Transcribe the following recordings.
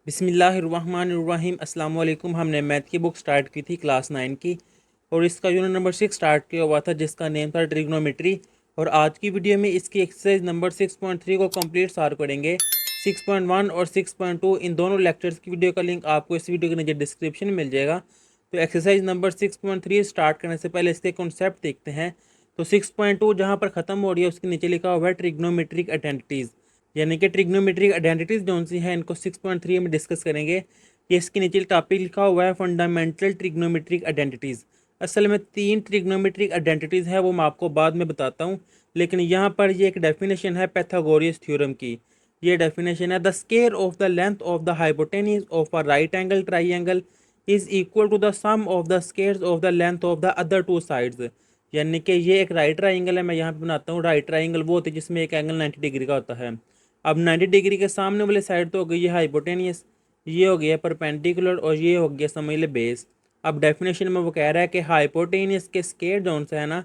बिस्मिल्लाहिर्रहमानिर्रहीम अस्सलाम वालेकुम। हमने मैथ की बुक स्टार्ट की थी क्लास 9 की और इसका यूनिट नंबर 6 स्टार्ट किया हुआ था जिसका नेम था ट्रिग्नोमेट्री। और आज की वीडियो में इसकी एक्सरसाइज नंबर 6.3 को कंप्लीट सॉल्व करेंगे। 6.1 और 6.2 इन दोनों लेक्चर्स की वीडियो का लिंक आपको इस वीडियो के नीचे डिस्क्रिप्शन में मिल जाएगा। तो एक्सरसाइज नंबर 6.3 स्टार्ट करने से पहले इसके कॉन्सेप्ट देखते हैं। तो 6.2 जहाँ पर ख़त्म हो रही है उसके नीचे लिखा हुआ है ट्रिग्नोमेट्रिक आइडेंटिटीज़, यानी कि ट्रिग्नोमेट्रिक आइडेंटिटीज़ जो सी हैं इनको 6.3 में डिस्कस करेंगे। ये इसके नीचे टॉपिक लिखा हुआ है फंडामेंटल ट्रिग्नोमेट्रिक आइडेंटिटीज़। असल में 3 ट्रिग्नोमेट्रिक आइडेंटिटीज़ है, वो मैं आपको बाद में बताता हूँ। लेकिन यहाँ पर ये एक डेफिनेशन है पैथागोरस थ्योरम की। ये डेफिनेशन है the square of the length of the hypotenuse of a right angle triangle is equal to the sum of the squares of the length of the other two sides. यानी कि ये एक right triangle है, मैं यहाँ पे बनाता हूँ। राइट ट्राइंगल वो होती है जिसमें एक एंगल 90 डिग्री का होता है। अब 90 डिग्री के सामने वाले साइड तो हो गई है हाइपोटेनियस, ये हो गया परपेंडिकुलर और ये हो गया समझ ले बेस। अब डेफिनेशन में वो कह रहा है कि हाइपोटेनियस के स्केयर जोन से है ना,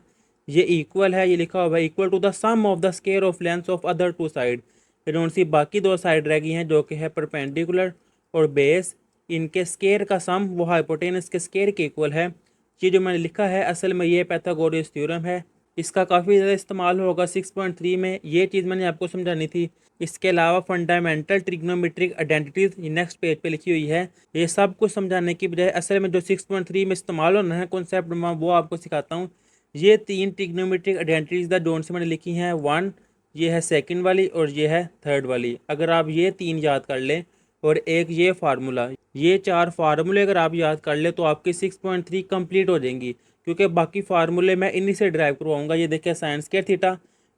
ये इक्वल है, ये लिखा हुआ है equal to the sum of the square of length of other two side. फिर जोन सी बाकी दो साइड रह गई हैं जो कि है परपेंडिकुलर और बेस, इनके स्केयर का सम वो हाइपोटेनियस के स्केयर के इक्वल है। ये जो मैंने लिखा है असल में ये पैथागोरस थ्योरम है। इसका काफ़ी ज़्यादा इस्तेमाल होगा 6.3 में, ये चीज़ मैंने आपको समझानी थी। इसके अलावा fundamental trigonometric identities next page पे लिखी हुई है। ये सब कुछ समझाने की बजाय असल में जो 6.3 में इस्तेमाल होना है कॉन्सेप्ट में वो आपको सिखाता हूँ। ये 3 ट्रिग्नोमेट्रिक आइडेंटिटीज द जोन से मैंने लिखी हैं। वन ये है सेकंड वाली और ये है थर्ड वाली। अगर आप ये 3 याद कर लें और एक ये फार्मूला, ये 4 फार्मूले अगर आप याद कर ले तो आपकी 6.3 कंप्लीट हो जाएंगी, क्योंकि बाकी फार्मूले मैं इन्हीं से ड्राइव करवाऊंगा। ये देखिए sine square theta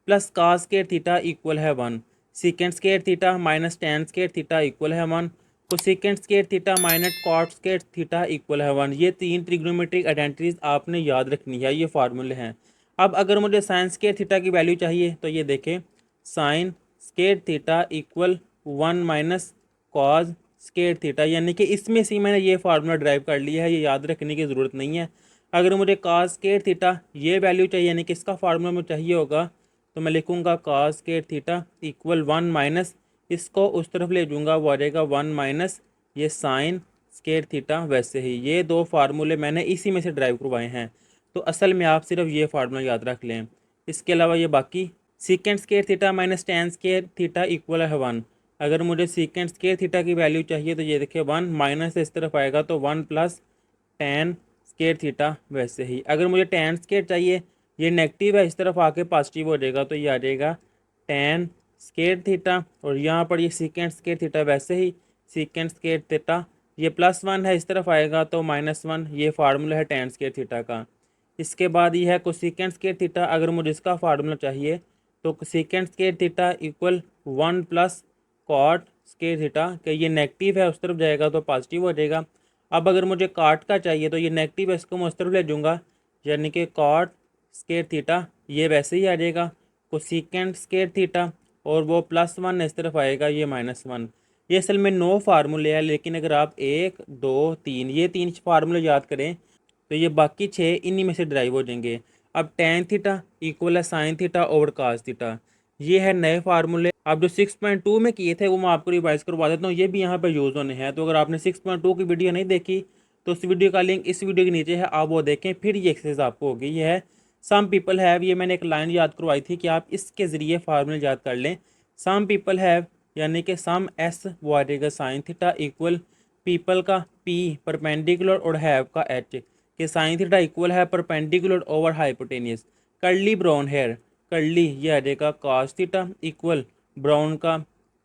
plus cos square theta equal है 1, secant square theta minus tan square theta equal है 1, तो secant square theta minus cot square theta equal है 1। ये 3 ट्रिग्नोमेट्रिक आइडेंटिटीज आपने याद रखनी है, ये फार्मूले हैं। अब अगर मुझे साइन स्क्वायर थीटा की वैल्यू चाहिए तो ये देखें sign square theta equal 1 minus cos square theta, यानी कि इसमें से मैंने ये फार्मूला ड्राइव कर लिया है, ये याद रखने की ज़रूरत नहीं है। अगर मुझे कॉस स्क्वायर थीटा ये वैल्यू चाहिए यानी कि इसका फार्मूला मुझे चाहिए होगा तो मैं लिखूँगा cos square theta equal 1 minus, इसको उस तरफ ले जाऊँगा वो आ जाएगा 1 माइनस ये साइन स्क्वायर थीटा। वैसे ही ये दो फार्मूले मैंने इसी में से ड्राइव करवाए हैं, तो असल में आप सिर्फ ये फार्मूला याद रख लें। इसके अलावा ये बाकी सीकेंड square theta minus tan square theta equal है 1। अगर मुझे सीकेंड स्क्वायर थीटा की वैल्यू चाहिए तो ये देखिए 1 माइनस इस तरफ आएगा तो 1 प्लस टेन स्क्वायर थीटा। वैसे ही अगर मुझे टेन स्क्वायर चाहिए, ये नेगेटिव है, इस तरफ आके पॉजिटिव हो जाएगा तो ये आ जाएगा टेन स्क्वायर थीटा। और यहाँ पर ये सीकेंड स्क्वायर थीटा वैसे ही सीकेंड स्क्वायर थीटा, ये +1 है, इस तरफ आएगा तो -1। ये फार्मूला है टेन स्क्वायर थीटा का। इसके बाद ये है कोसेकेंड स्क्वायर थीटा। अगर मुझे इसका फार्मूला चाहिए तो cosecant square theta equal 1 plus cot square theta, कि ये नेगेटिव है उस तरफ जाएगा तो पॉजिटिव हो जाएगा। अब अगर मुझे काट का चाहिए तो ये नेगेटिव है, इसको मैं उस तरफ ले जाऊँगा, यानी कि कॉट स्क्वायर थीटा ये वैसे ही आ जाएगा कोसेकेंड स्क्वायर थीटा, और वो +1 इस तरफ आएगा ये -1। ये असल में 9 फार्मूले हैं, लेकिन अगर आप 1 2 3 ये 3 फार्मूले याद करें तो ये बाकी 6 इन्हीं में से ड्राइव हो जाएंगे। अब टेन थीटा इक्वल है sine theta over cos theta, ये है नए फार्मूले। आप जो 6.2 में किए थे वो मैं आपको रिवाइज करवा देता हूँ, ये भी यहाँ पर यूज़ होने हैं। तो अगर आपने 6.2 की वीडियो नहीं देखी तो उस वीडियो का लिंक इस वीडियो के नीचे है, आप वो देखें, फिर ये एक्सरसाइज आपको होगी। ये है सम पीपल हैव, ये मैंने एक लाइन याद करवाई थी कि आप इसके ज़रिए फार्मूले याद कर लें। सम पीपल हैव यानी कि सम एस वो आ जाएगा साइन थीटा इक्वल पीपल का पी परपेंडिकुलर और हैव का एच, कि साइन थीटा इक्वल है perpendicular over hypotenuse. Curly brown hair, curly ये आ जाएगा कॉस थीटा इक्वल ब्राउन का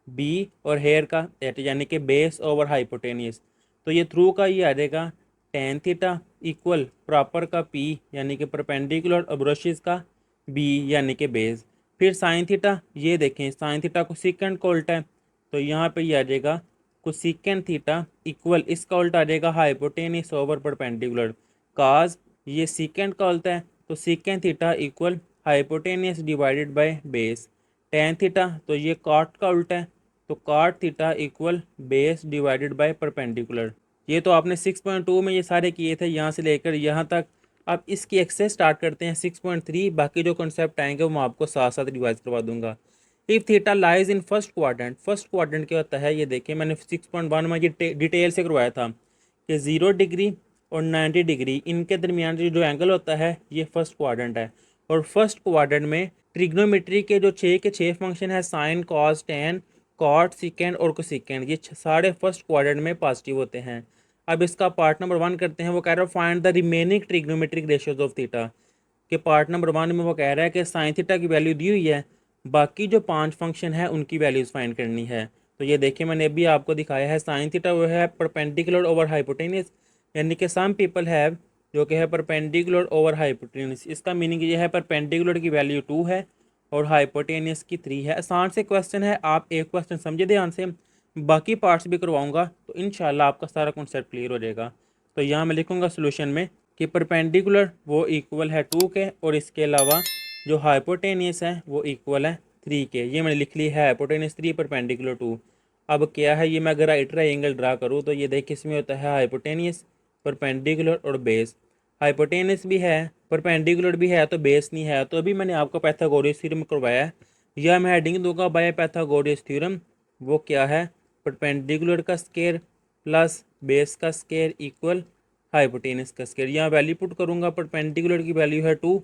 बी और हेयर का एट, यानी कि बेस ओवर हाइपोटेनियस। तो ये थ्रू का ये आ जाएगा टेन थीटा इक्वल प्रॉपर का पी यानी कि परपेंडिकुलर और ब्रशिस का बी यानी कि बेस। फिर साइन थीटा ये देखें साइन थीटा को सीकेंड को उल्टा है तो यहाँ पे ये आ जाएगा कोसेकेंड थीटा इक्वल इसका उल्टा आ जाएगा हाइपोटेनियस ओवर परपेंडिकुलर। काज ये सीकेंड का उल्टा है तो secant theta equal hypotenuse divided by base. Tan theta तो ये कॉट का उल्टा है तो cot theta equal base divided by perpendicular. ये तो आपने 6.2 में ये सारे किए थे यहाँ से लेकर यहाँ तक। अब इसकी एक्सरसाइज स्टार्ट करते हैं 6.3। बाकी जो कॉन्सेप्ट आएंगे वो मैं आपको साथ साथ रिवाइज करवा दूंगा। If theta lies in first quadrant, first quadrant क्या होता है ये देखिए, मैंने 6.1 में ये डिटेल से करवाया था कि 0 डिग्री और 90 डिग्री इनके दरमियान जो एंगल होता है ये फर्स्ट क्वाड्रेंट है। और फर्स्ट क्वाड्रेंट में ट्रिग्नोमेट्री के जो 6 के 6 फंक्शन है, sine, cos, tan, cot, secant और कोसिकेंड, ये सारे फर्स्ट क्वाड्रेंट में पॉजिटिव होते हैं। अब इसका पार्ट नंबर 1 करते हैं। वो कह रहा है find the remaining trigonometric ratios of theta, के पार्ट नंबर 1 में वो कह रहा है कि साइन थीटा की वैल्यू दी हुई है, बाकी जो 5 फंक्शन है उनकी वैल्यूज़ फाइंड करनी है। तो ये देखिए मैंने अभी आपको दिखाया है, साइन थीटा वो है परपेंडिकुलर ओवर हाइपोटेनस, यानी कि सम पीपल हैव, जो कि है परपेंडिकुलर ओवर हाइपोटेनस। इसका मीनिंग ये है परपेंडिकुलर की वैल्यू 2 है और हाइपोटेनस की 3 है। आसान से क्वेश्चन है, आप एक क्वेश्चन समझे ध्यान से, बाकी पार्ट्स भी करवाऊंगा तो इंशाल्लाह आपका सारा कॉन्सेप्ट क्लियर हो जाएगा। तो यहाँ मैं लिखूंगा सोल्यूशन में कि परपेंडिकुलर वो इक्वल है 2 के और इसके अलावा जो हाइपोटेनियस है वो इक्वल है 3 के। ये मैंने लिख ली है, हाइपोटेनियस 3 परपेंडिकुलर 2। अब क्या है ये, मैं अगर राइट ट्रायंगल ड्रा करूँ तो ये देखिए इसमें होता है हाइपोटेनियस, परपेंडिकुलर और बेस। हाइपोटेनियस भी है, परपेंडिकुलर भी है तो बेस नहीं है। तो अभी मैंने आपको पाइथागोरस थ्योरम करवाया है, या मैं हेडिंग दूंगा बाय पाइथागोरस थ्योरम। वो क्या है, परपेंडिकुलर का स्केयर प्लस बेस का स्केयर इक्वल हाइपोटेनस का स्केयर। यहाँ वैल्यू पुट करूँगा, परपेंडिकुलर की वैल्यू है 2,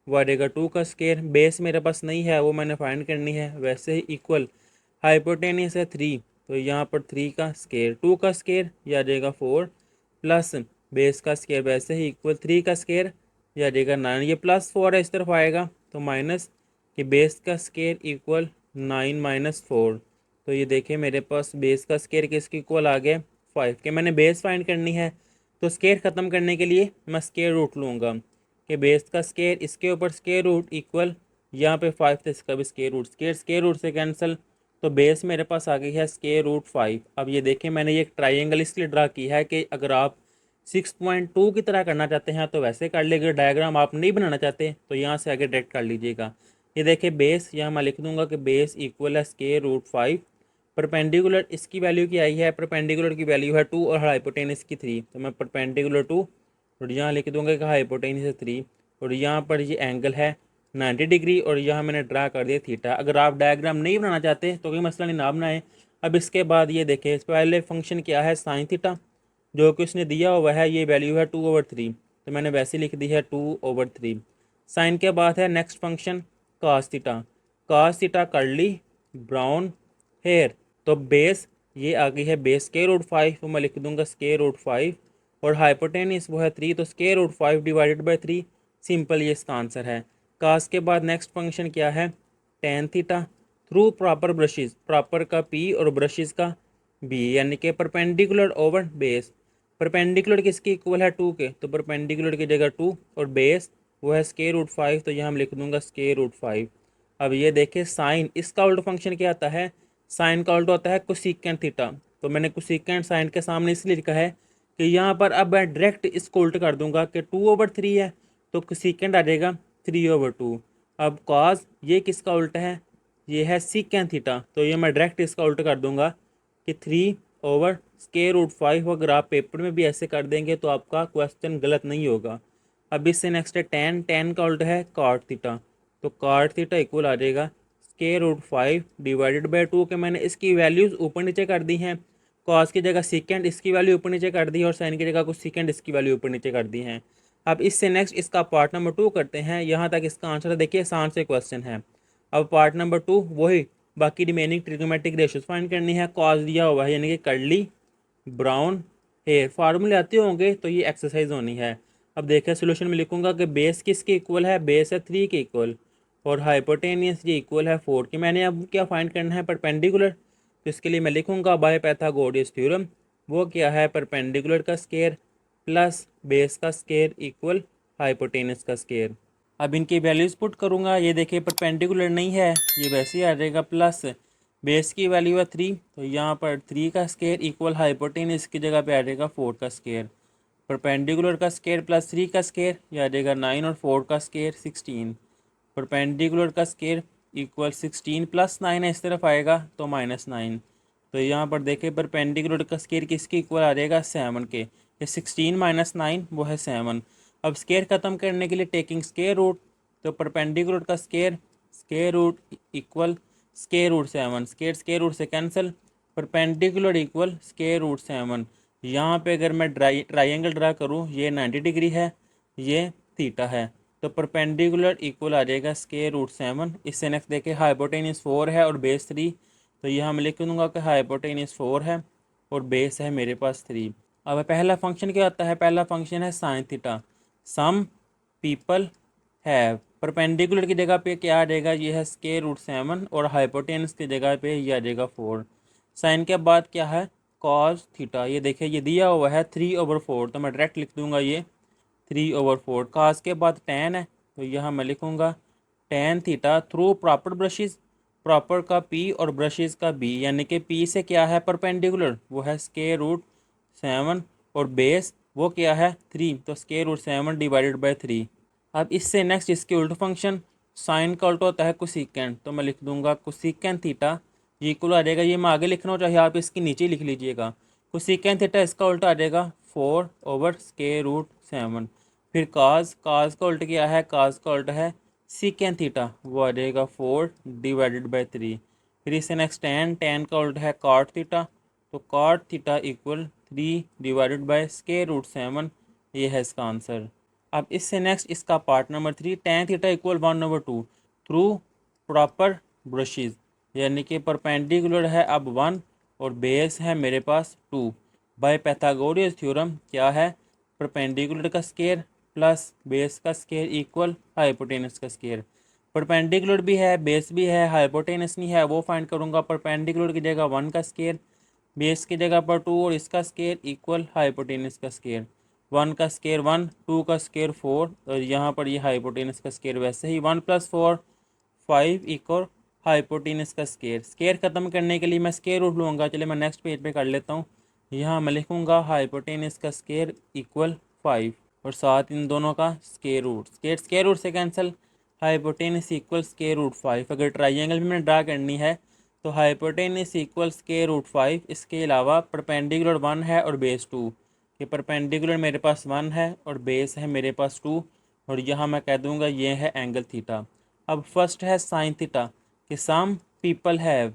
वारेगा 2 का स्केयर, बेस मेरे पास नहीं है वो मैंने फाइंड करनी है, वैसे ही इक्वल हाइपोटेनस है 3, तो यहाँ पर 3 का स्केयर, 2 का स्केयर यह आ जाएगा 4 प्लस बेस का स्केयर वैसे ही इक्वल 3 का स्केयर यह आ जाएगा 9। ये प्लस 4 है इस तरफ आएगा तो माइनस कि बेस का स्केयर इक्वल 9 माइनस 4। तो ये देखिए मेरे पास बेस का स्केयर किसके इक्वल आ गया 5 के। मैंने बेस फाइंड करनी है तो स्केयर ख़त्म करने के लिए मैं स्केयर रूट लूँगा कि बेस का स्केयर इसके ऊपर स्केयर रूट इक्वल यहाँ पे 5 थे, इसका भी स्केयर रूट, स्केयर रूट से कैंसिल, तो बेस मेरे पास आ गई है स्केयर रूट 5। अब ये देखें मैंने ये एक ट्राइंगल इसलिए ड्रा की है कि अगर आप 6.2 की तरह करना चाहते हैं तो वैसे कर लीजिएगा, डायग्राम आप नहीं बनाना चाहते तो यहाँ से आगे डायरेक्ट कर लीजिएगा। ये देखिए बेस, यहाँ मैं लिख दूंगा कि बेस इक्वल है स्केयर रूट 5, परपेंडिकुलर इसकी वैल्यू क्या आई है, परपेंडिकुलर की वैल्यू है 2 और हाइपोटेनस की 3, तो मैं परपेंडिकुलर 2 और यहाँ लिख दूंगा कि हाइपोटेनस 3, और यहाँ पर ये एंगल है 90 डिग्री और यहाँ मैंने ड्रा कर दिया थीटा। अगर आप डायग्राम नहीं बनाना चाहते तो कोई मसला नहीं, ना बनाएं। अब इसके बाद ये देखें, इस पहले फंक्शन क्या है साइन थीटा, जो कि उसने दिया हुआ है ये वैल्यू है 2/3, तो मैंने वैसे लिख दी है 2/3। साइन के बाद है next function cos theta, cos theta curly brown hair, तो बेस ये आ गई है बेस स्केयर रूट 5, तो मैं लिख दूंगा स्केयर रूट 5, और हाइपोटेनस वो है 3 तो square root 5 divided by 3, simple ये इसका आंसर है। कास के बाद नेक्स्ट फंक्शन क्या है tan theta through proper brushes, proper का पी और ब्रशेज का बी, यानी कि परपेंडिकुलर ओवर बेस। परपेंडिकुलर किसके इक्वल है 2 के, तो परपेंडिकुलर की जगह 2 और बेस वो है स्केयर रूट 5, तो यहाँ हम लिख दूंगा स्केयर रूट 5। अब ये देखिए साइन, इसका उल्टा फंक्शन क्या आता है, साइन का उल्टा होता है कोसिकेंट थीटा, तो मैंने कोसिकेंट साइन के सामने इसलिए लिखा है कि यहाँ पर अब मैं डायरेक्ट इसको उल्ट कर दूंगा कि 2/3 है तो कोसिकेंट आ जाएगा 3/2। अब कॉस ये किसका उल्टा है, ये है सीकेंट थीटा, तो ये मैं डायरेक्ट इसका उल्टा कर दूंगा कि 3/√5। अगर आप पेपर में भी ऐसे कर देंगे तो आपका क्वेश्चन गलत नहीं होगा। अब इससे नेक्स्ट है टेन, टेन का उल्टा है कॉट थीटा, तो कॉट थीटा इक्वल आ जाएगा स्केयर रूट 5 डिवाइडेड बाई 2 के मैंने इसकी वैल्यूज़ ऊपर नीचे कर दी हैं, कॉस की जगह सीकेंड इसकी वैल्यू ऊपर नीचे कर दी है और साइन की जगह कुछ सीकेंड इसकी वैल्यू ऊपर नीचे कर दी हैं। अब इससे नेक्स्ट इसका पार्ट नंबर 2 करते हैं, यहाँ तक इसका आंसर देखिए आसान से क्वेश्चन है। अब पार्ट नंबर 2 वही बाकी रिमेनिंग ट्रिग्नोमेट्रिक रेशियोज फाइंड करनी है, कॉस दिया हुआ है यानी कि कर्ली ब्राउन हेयर, फार्मूले आते होंगे तो ये एक्सरसाइज होनी है। अब देखिए सोल्यूशन में लिखूंगा कि बेस किसके इक्वल है, बेस है 3 के इक्वल और हाइपोटेनियस ये इक्वल है 4 के। मैंने अब क्या फाइंड करना है परपेंडिकुलर, तो इसके लिए मैं लिखूंगा बाय पाइथागोरस थ्योरम। वो क्या है परपेंडिकुलर का स्केयर प्लस बेस का स्केयर इक्वल हाइपोटेनस का स्केयर। अब इनकी वैल्यूज़ पुट करूँगा, ये देखिए परपेंडिकुलर नहीं है ये वैसे ही आ जाएगा, प्लस बेस की वैल्यू है 3 तो यहाँ पर 3 का स्केयर इक्वल हाइपोटेनस की जगह पे आ जाएगा 4 का स्केयर, परपेंडिकुलर का स्केयर प्लस 3 का स्केयर यह आ जाएगा 9 और 4 का स्केयर 16, परपेंडिकुलर का स्केयर इक्वल 16 प्लस 9 है इस तरफ आएगा तो -9। तो यहाँ पर देखिए परपेंडिकुलर का स्केयर किसके इक्वल आ जाएगा 7 के, ये 16 माइनस 9 वो है 7। अब स्केयर ख़त्म करने के लिए टेकिंग स्केयर रूट, तो परपेंडिकुलर का square square root equal square root 7, square root से cancel, perpendicular equal square root 7। यहाँ पे अगर मैं ट्राइंगल ड्रा करूँ, ये 90 डिग्री है, ये थीटा है, तो परपेंडिकुलर इक्वल आ जाएगा स्केयर रूट 7। इससे नेक्स्ट देखिए हाइपोटेन्यूज 4 है और बेस 3, तो ये हम लिख दूंगा कि हाइपोटेन्यूज 4 है और बेस है मेरे पास 3। अब पहला फंक्शन क्या आता है, पहला फंक्शन है sine theta. Some people have, perpendicular की जगह पे क्या आ जाएगा, ये है स्केयर रूट 7 और हाइपोटेन्यूज की जगह पे ये आ जाएगा 4। साइन के बाद क्या है, कॉस थीटा। ये देखिए ये दिया हुआ है 3/4, तो मैं डायरेक्ट लिख दूंगा ये 3/4। कास के बाद टेन है, तो यहाँ मैं लिखूँगा tan theta through proper brushes, proper का पी और ब्रशेज का बी, यानी कि पी से क्या है परपेंडिकुलर, वो है स्केयर रूट 7 और बेस वो क्या है 3, तो स्केयर रूट 7 डिवाइडेड बाई 3। अब इससे नेक्स्ट इसके उल्ट फंक्शन, साइन का उल्टा होता है कोसिकेंट, तो मैं लिख दूंगा कोसिकेंट थीटा ये इक्वल आ जाएगा, ये मैं आगे लिखना हो चाहे आप इसके नीचे लिख लीजिएगा, कोसिकेंट थीटा इसका उल्टा आ जाएगा 4/√7। फिर काज, काज का उल्टा क्या है, काज का उल्टा है सीकेंट थीटा, वो आ जाएगा 4/3। फिर इससे नेक्स्ट टेन, टेन का उल्टा है कॉट थीटा, तो कॉट थीटा इक्वल 3/√7, ये है इसका आंसर। अब इससे नेक्स्ट इसका part number 3, ten theta equal 1/2 through proper brushes, यानी कि परपेंडिकुलर है अब 1 और बेस है मेरे पास 2। बाय पैथागोरस थ्योरम क्या है, परपेंडिकुलर का स्केयर प्लस बेस का स्केयर इक्वल हाइपोटेनस का स्केयर। परपेंडिकुलर भी है, बेस भी है, हाइपोटेनस नहीं है, वो फाइंड करूँगा। परपेंडिकुलर की जगह 1 का स्केयर, बेस की जगह पर 2 और इसका स्केयर इक्वल हाइपोटेनस का स्केयर। 1 का स्केयर 1, 2 का स्केयर 4 और यहाँ पर ये हाइपोटेनस का स्केयर। वैसे ही 1 + 4 5 इक्वल हाइपोटेनस का स्केयर। स्केयर खत्म करने के लिए मैं स्केयर रूट लूँगा, चलिए मैं नेक्स्ट पेज पे कर लेता हूँ। यहाँ मैं लिखूँगा हाइपोटेनस का स्केयर इक्वल 5 और साथ इन दोनों का स्केयर रूट, स्केयर रूट से cancel, hypotenuse equal square root 5। अगर ट्राइंगल भी मैंने ड्रा करनी है तो हाइपोटेनस इक्वल स्केयर रूट 5। इसके अलावा परपेंडिकुलर 1 है और बेस 2, कि परपेंडिकुलर मेरे पास 1 है और बेस है मेरे पास 2, और यहाँ मैं कह दूँगा ये है एंगल थीटा। अब फर्स्ट है साइन थीटा, कि सम पीपल हैव,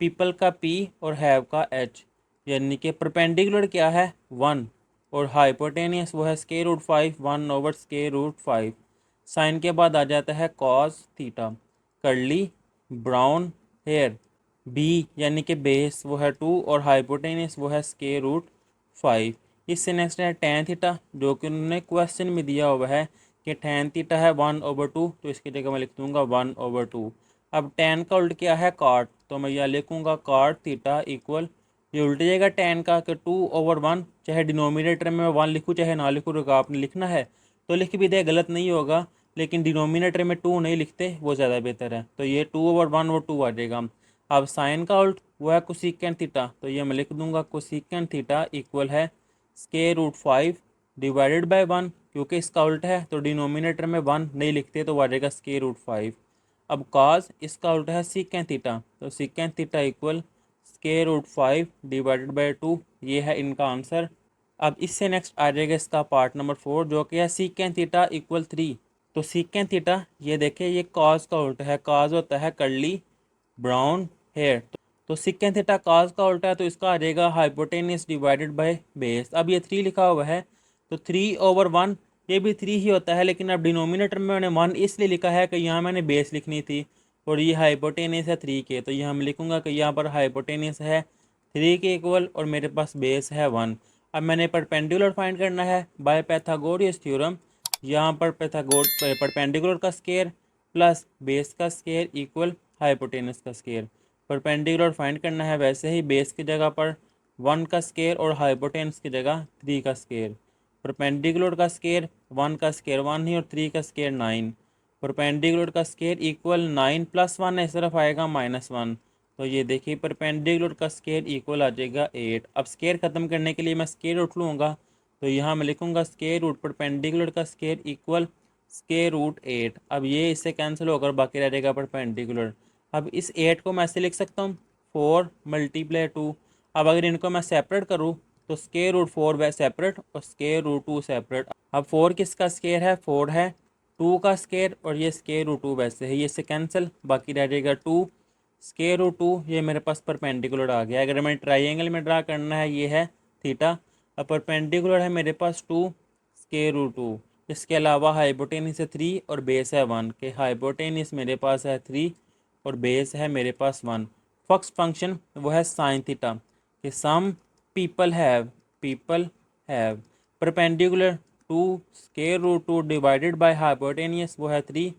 पीपल का पी और हैव का एच, यानी कि परपेंडिकुलर क्या है 1 और हाइपोटेनियस वो है स्केयर रूट 5, 1/√5। साइन के बाद आ जाता है cos theta, curly brown hair, B यानी कि बेस वो है 2 और हाइपोटेनियस वो है स्केयर रूट 5। इससे नेक्स्ट है टेन थीटा, जो कि उन्होंने क्वेश्चन में दिया हुआ है कि टेन थीटा है 1/2, तो इसकी जगह मैं लिख दूंगा 1/2। अब टेन का उल्ट क्या है कॉट, तो मैं यह लिखूंगा कॉट थीटा इक्वल, ये उल्ट जाएगा टेन का कि 2/1, चाहे डिनोमिनेटर में मैं 1 लिखूँ चाहे ना लिखूँ, तो आपने लिखना है तो लिख भी दे, गलत नहीं होगा, लेकिन डिनोमिनेटर में 2 नहीं लिखते, वो ज़्यादा बेहतर है। तो ये 2/1 और 2 आ जाएगा। अब साइन का उल्ट वो है कोसिकेंट थीटा, तो ये मैं लिख दूंगा कोसिकेंट थीटा इक्वल है स्केयर रूट 5 डिवाइडेड बाय 1, क्योंकि इसका उल्ट है तो डिनोमिनेटर में 1 नहीं लिखते, तो वो आ जाएगा स्केयर रूट 5। अब काज, इसका उल्टा है सीकेंट थीटा, तो secant theta equal square root 5 divided by 2, ये है इनका आंसर। अब इससे नेक्स्ट आ जाएगा इसका पार्ट नंबर 4, जो कि है सीकेंट थीटा इक्वल 3। तो सीकेंट थीटा ये देखिए ये काज का उल्टा है, काज होता है कर्ली ब्राउन हेयर, तो सिक्केंट थीटा काज का उल्टा है, तो इसका आ जाएगा हाइपोटेनियस डिवाइडेड बाय बेस। अब ये 3 लिखा हुआ है, तो 3/1 ये भी 3 ही होता है, लेकिन अब डिनोमिनेटर में मैंने 1 इसलिए लिखा है कि यहाँ मैंने बेस लिखनी थी और ये हाइपोटेनियस है 3 के, तो यहाँ मैं लिखूँगा कि यहाँ पर हाइपोटेनियस है 3 के इक्वल और मेरे पास बेस है 1। अब मैंने परपेंडिकुलर फाइंड करना है बाय पैथागोरस थ्योरम, यहाँ पर परपेंडिकुलर का स्केयर प्लस बेस का स्केयर इक्वल हाइपोटेनस का स्केयर। परपेंडिकुलर फाइंड करना है, वैसे ही बेस की जगह पर 1 का स्केयर और हाइपोटेनस की जगह 3 का स्केयर। परपेंडिकुलर का स्केयर 1 का स्केयर 1 ही और 3 का स्केयर 9। परपेंडिकुलर का स्केयर इक्वल 9 + 1 इस तरफ आएगा -1, तो ये देखिए परपेंडिकुलर का स्केयर इक्वल आ जाएगा 8। अब स्केयर ख़त्म करने के लिए मैं स्केयर रूट लूँगा, तो यहाँ मैं लिखूँगा स्केयर रूट परपेंडिकुलर का स्केयर इक्वल स्केयर रूट 8। अब ये इससे कैंसिल होकर बाकी रह जाएगा परपेंडिकुलर। अब इस 8 को मैं ऐसे लिख सकता हूँ 4 × 2। अब अगर इनको मैं सेपरेट करूँ तो स्केयर रूट 4 व सेपरेट और स्केयर रूट 2 सेपरेट। अब 4 किसका स्केयर है, 4 है 2 का स्केयर और ये स्केयर रूट 2 वैसे है, ये इससे कैंसिल बाकी रह जाएगा 2 स्क्वायर रूट 2 ये मेरे पास परपेंडिकुलर आ गया। अगर मैं ट्राइंगल में ड्रा करना है ये है थीटा, अब परपेंडिकुलर है मेरे पास 2 स्क्वायर रूट 2। इसके अलावा हाइपोटेनस है 3 और बेस है 1 के हाइपोटेनस मेरे पास है 3 और बेस है मेरे पास 1। फर्स्ट फंक्शन वो है साइन थीटा कि some people have perpendicular 2 square root 2 divided by hypotenuse वो है 3,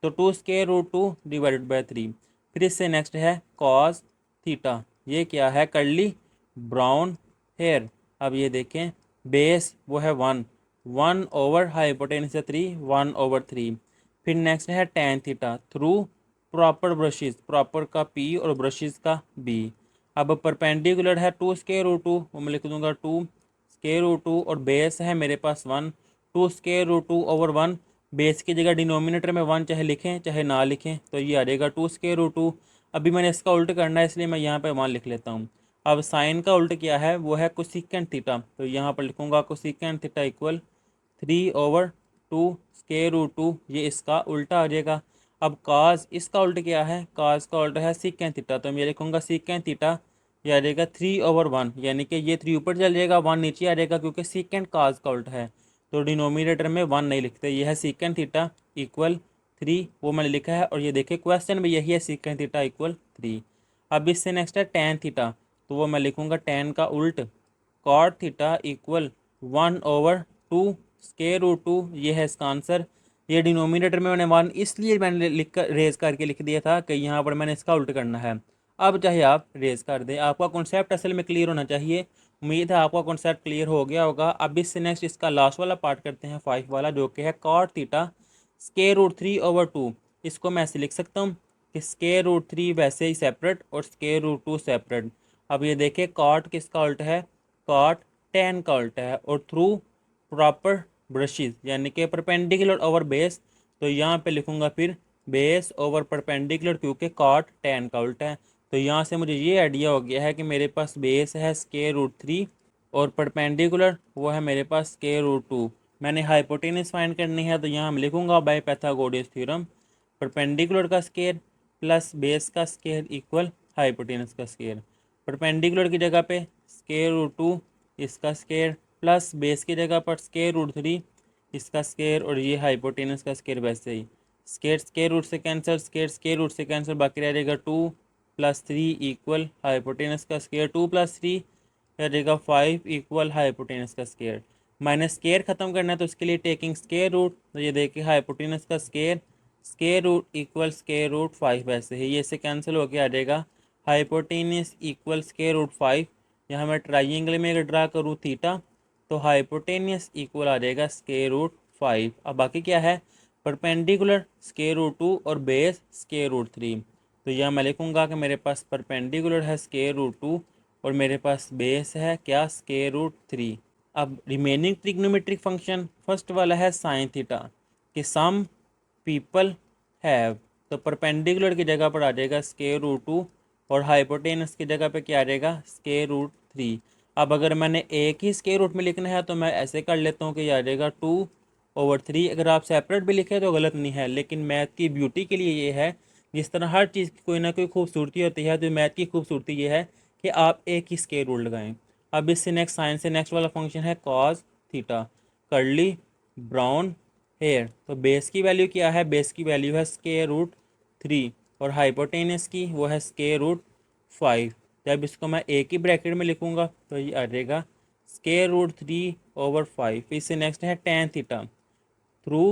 तो 2 स्क्वायर रूट 2 डिवाइडेड बाय 3। फिर इससे नेक्स्ट है कॉस थीटा, ये क्या है कर्ली ब्राउन हेयर। अब ये देखें बेस वो है 1, 1 ओवर हाइपोटेनस है 3, 1/3। फिर नेक्स्ट है tan theta through proper brushes, proper का P और ब्रशेज का B। अब परपेंडिकुलर है 2 स्क्वायर रूट 2, वो मैं लिख दूंगा 2 स्क्वायर रूट 2 और बेस है मेरे पास 1, 2 स्क्वायर रूट 2 ओवर 1। बेस की जगह डिनोमिनेटर में 1 चाहे लिखें चाहे ना लिखें तो ये आ जाएगा 2 स्क्वायर रूट 2। अभी मैंने इसका उल्ट करना है इसलिए मैं यहाँ पे 1 लिख लेता हूँ। अब साइन का उल्ट क्या है वो है कोसेकेंट थीटा, तो यहाँ पर लिखूंगा cosecant theta equal 3/2 square root 2, ये इसका उल्टा आ जाएगा। अब काज इसका उल्ट क्या है, काज का उल्टा है सीकेंट थीटा, तो मैं लिखूंगा सीकेंट थीटा ये आ जाएगा 3/1, यानी कि ये 3 ऊपर चल जाएगा 1 नीचे आ जाएगा क्योंकि सीकेंट काज का उल्टा है, तो डिनोमिनेटर में 1 नहीं लिखते। यह है सीकेंट थीटा इक्वल 3, वो मैंने लिखा है और ये देखिए क्वेश्चन में यही है सीकेंट थीटा इक्वल 3। अब इससे नेक्स्ट है टेन थीटा, तो वो मैं लिखूंगा टेन का उल्ट cot theta equal 1/2 square root 2, ये है इसका आंसर। ये डिनोमिनेटर में मैंने 1 इसलिए मैंने लिख कर रेज करके लिख दिया था कि यहाँ पर मैंने इसका उल्ट करना है। अब चाहे आप रेज कर दें, आपका कॉन्सेप्ट असल में क्लियर होना चाहिए। उम्मीद है आपका कॉन्सेप्ट क्लियर हो गया होगा। अब इससे नेक्स्ट इसका लास्ट वाला पार्ट करते हैं 5 वाला, जो कि है कॉट थीटा स्क्वायर रूट 3/2। इसको मैं ऐसे लिख सकता हूँ कि स्क्वायर रूट 3 वैसे ही सेपरेट और स्क्वायर रूट 2 सेपरेट। अब ये देखें कॉट किसका उल्टा है, कॉट टेन का उल्टा है और थ्रू प्रॉपर ब्रशेज यानी कि परपेंडिकुलर ओवर बेस, तो यहाँ पे लिखूंगा फिर बेस ओवर परपेंडिकुलर क्योंकि कॉट टेन का उल्टा है। तो यहाँ से मुझे ये आइडिया हो गया है कि मेरे पास बेस है स्क्वायर रूट 3 और परपेंडिकुलर वो है मेरे पास स्क्वायर रूट 2। मैंने हाइपोटेनस फाइंड करनी है तो यहाँ हम लिखूंगा बाय पाइथागोरस थ्योरम परपेंडिकुलर का स्क्वायर प्लस बेस का स्क्वायर इक्वल हाइपोटेनस का स्क्वायर। परपेंडिकुलर की जगह पे स्क्वायर रूट 2 इसका स्क्वायर प्लस बेस की जगह पर स्क्वायर रूट 3 इसका स्क्वायर और ये हाइपोटेनस का स्क्वायर वैसे ही स्क्वायर रूट से कैंसिल, स्क्वायर रूट से कैंसिल, बाकी रह जाएगा 2+3 इक्वल हाइपोटेनस का स्क्वायर, 2+3 रह जाएगा 5 इक्वल हाइपोटेनस का स्क्वायर। माइनस स्क्वायर खत्म करना है तो इसके लिए टेकिंग स्क्वायर रूट, तो ये देखिए हाइपोटेनस का square square root equal square root 5 वैसे ही ये इससे कैंसिल होकर आ जाएगा हाइपोटेनस इक्वल स्क्वायर रूट 5। यहाँ मैं ट्राइंगल में अगर ड्रा करूँ थीटा तो हाइपोटेनियस इक्वल आ जाएगा स्क्वायर रूट 5। अब बाकी क्या है परपेंडिकुलर स्क्वायर रूट 2 और बेस स्क्वायर रूट 3, तो यहाँ मैं लिखूंगा कि मेरे पास परपेंडिकुलर है स्क्वायर रूट 2 और मेरे पास बेस है क्या स्क्वायर रूट 3। अब रिमेनिंग ट्रिग्नोमेट्रिक फंक्शन फर्स्ट वाला है साइन थीटा कि सम पीपल हैव, तो परपेंडिकुलर की जगह पर आ जाएगा स्क्वायर रूट 2 और हाइपोटेनस की जगह पे क्या आ जाएगा स्क्वायर रूट 3। अब अगर मैंने एक ही स्क्वायर रूट में लिखना है तो मैं ऐसे कर लेता हूँ कि आ जाएगा 2/3। अगर आप सेपरेट भी लिखे तो गलत नहीं है, लेकिन मैथ की ब्यूटी के लिए ये है जिस तरह हर चीज़ की कोई ना कोई खूबसूरती होती है, तो मैथ की खूबसूरती ये है कि आप एक ही स्क्वायर रूट लगाएं। अब इससे नेक्स्ट साइन से नेक्स्ट वाला फंक्शन है cos theta curly brown hair, तो बेस की वैल्यू क्या है, बेस की वैल्यू है स्क्वायर रूट 3 और हाइपोटेनस की वो है स्क्वायर रूट 5। जब इसको मैं एक ही ब्रैकेट में लिखूंगा तो ये आ जाएगा स्क्वायर रूट 3/5। इससे नेक्स्ट है tan theta through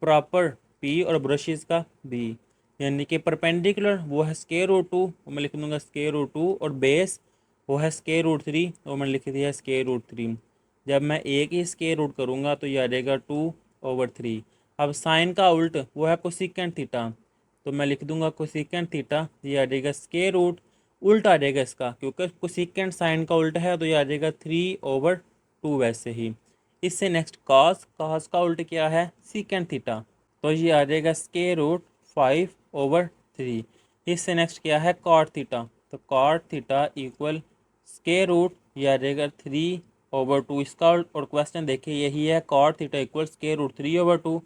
proper P और ब्रशेज का B, यानी कि परपेंडिकुलर वो है स्क्वायर रूट 2, वो मैं लिख दूंगा स्क्वायर रूट 2 और बेस वो है स्क्वायर रूट 3, वो मैंने लिख दिया स्क्वायर रूट 3। जब मैं एक ही स्क्वायर रूट करूँगा तो ये आ जाएगा 2/3। अब साइन का उल्ट वो है कोसेकेंट थीटा, तो मैं लिख दूंगा कोसेकेंट थीटा ये आ जाएगा स्क्वायर रूट उल्ट आ जाएगा इसका क्योंकि कोसेकेंट साइन का उल्ट है, तो ये आ जाएगा 3/2 वैसे ही। इससे नेक्स्ट कॉस, कॉस का उल्ट क्या है सीकेंट थीटा, तो ये आ जाएगा स्क्वायर रूट 5/3। इससे नेक्स्ट क्या है कॉट थीटा, तो cot theta equal square root ये आ जाएगा 3/2 इसका और क्वेश्चन देखिए यही है cot theta equal square root 3/2।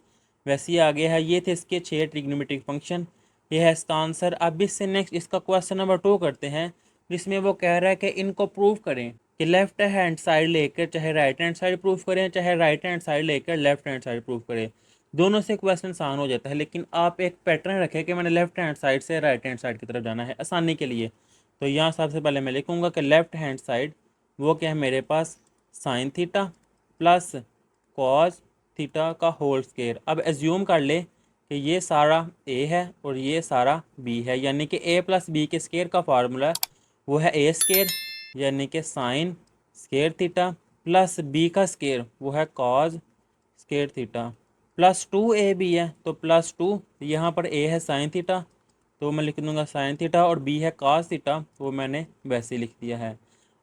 वैसे ही आगे है, ये थे इसके 6 ट्रिग्नोमेट्रिक फंक्शन। ये है इसका आंसर। अब इससे नेक्स्ट इसका क्वेश्चन नंबर 2 करते हैं, जिसमें वो कह रहा है कि इनको प्रूव करें कि लेफ्ट हैंड साइड लेकर चाहे राइट हैंड साइड प्रूव करें, चाहे राइट हैंड साइड लेकर लेफ्ट हैंड साइड प्रूव करें। दोनों से क्वेश्चन आसान हो जाता है, लेकिन आप एक पैटर्न रखें कि मैंने लेफ्ट हैंड साइड से राइट हैंड साइड की तरफ जाना है आसानी के लिए। तो यहाँ सबसे पहले मैं लिखूँगा कि लेफ्ट हैंड साइड वो क्या है मेरे पास, sine theta plus cos theta का होल स्क्वायर। अब एज्यूम कर ले कि ये सारा ए है और ये सारा बी है, यानी कि ए प्लस बी के स्क्वायर का फार्मूला वो है ए स्क्वायर, यानी कि sine square theta plus B का स्क्वायर वो है cos square theta plus 2 A B है, तो प्लस 2 यहाँ पर ए है साइन थीटा तो मैं लिख दूंगा साइन थीटा, और बी है कॉस थीटा वो मैंने वैसे ही लिख दिया है।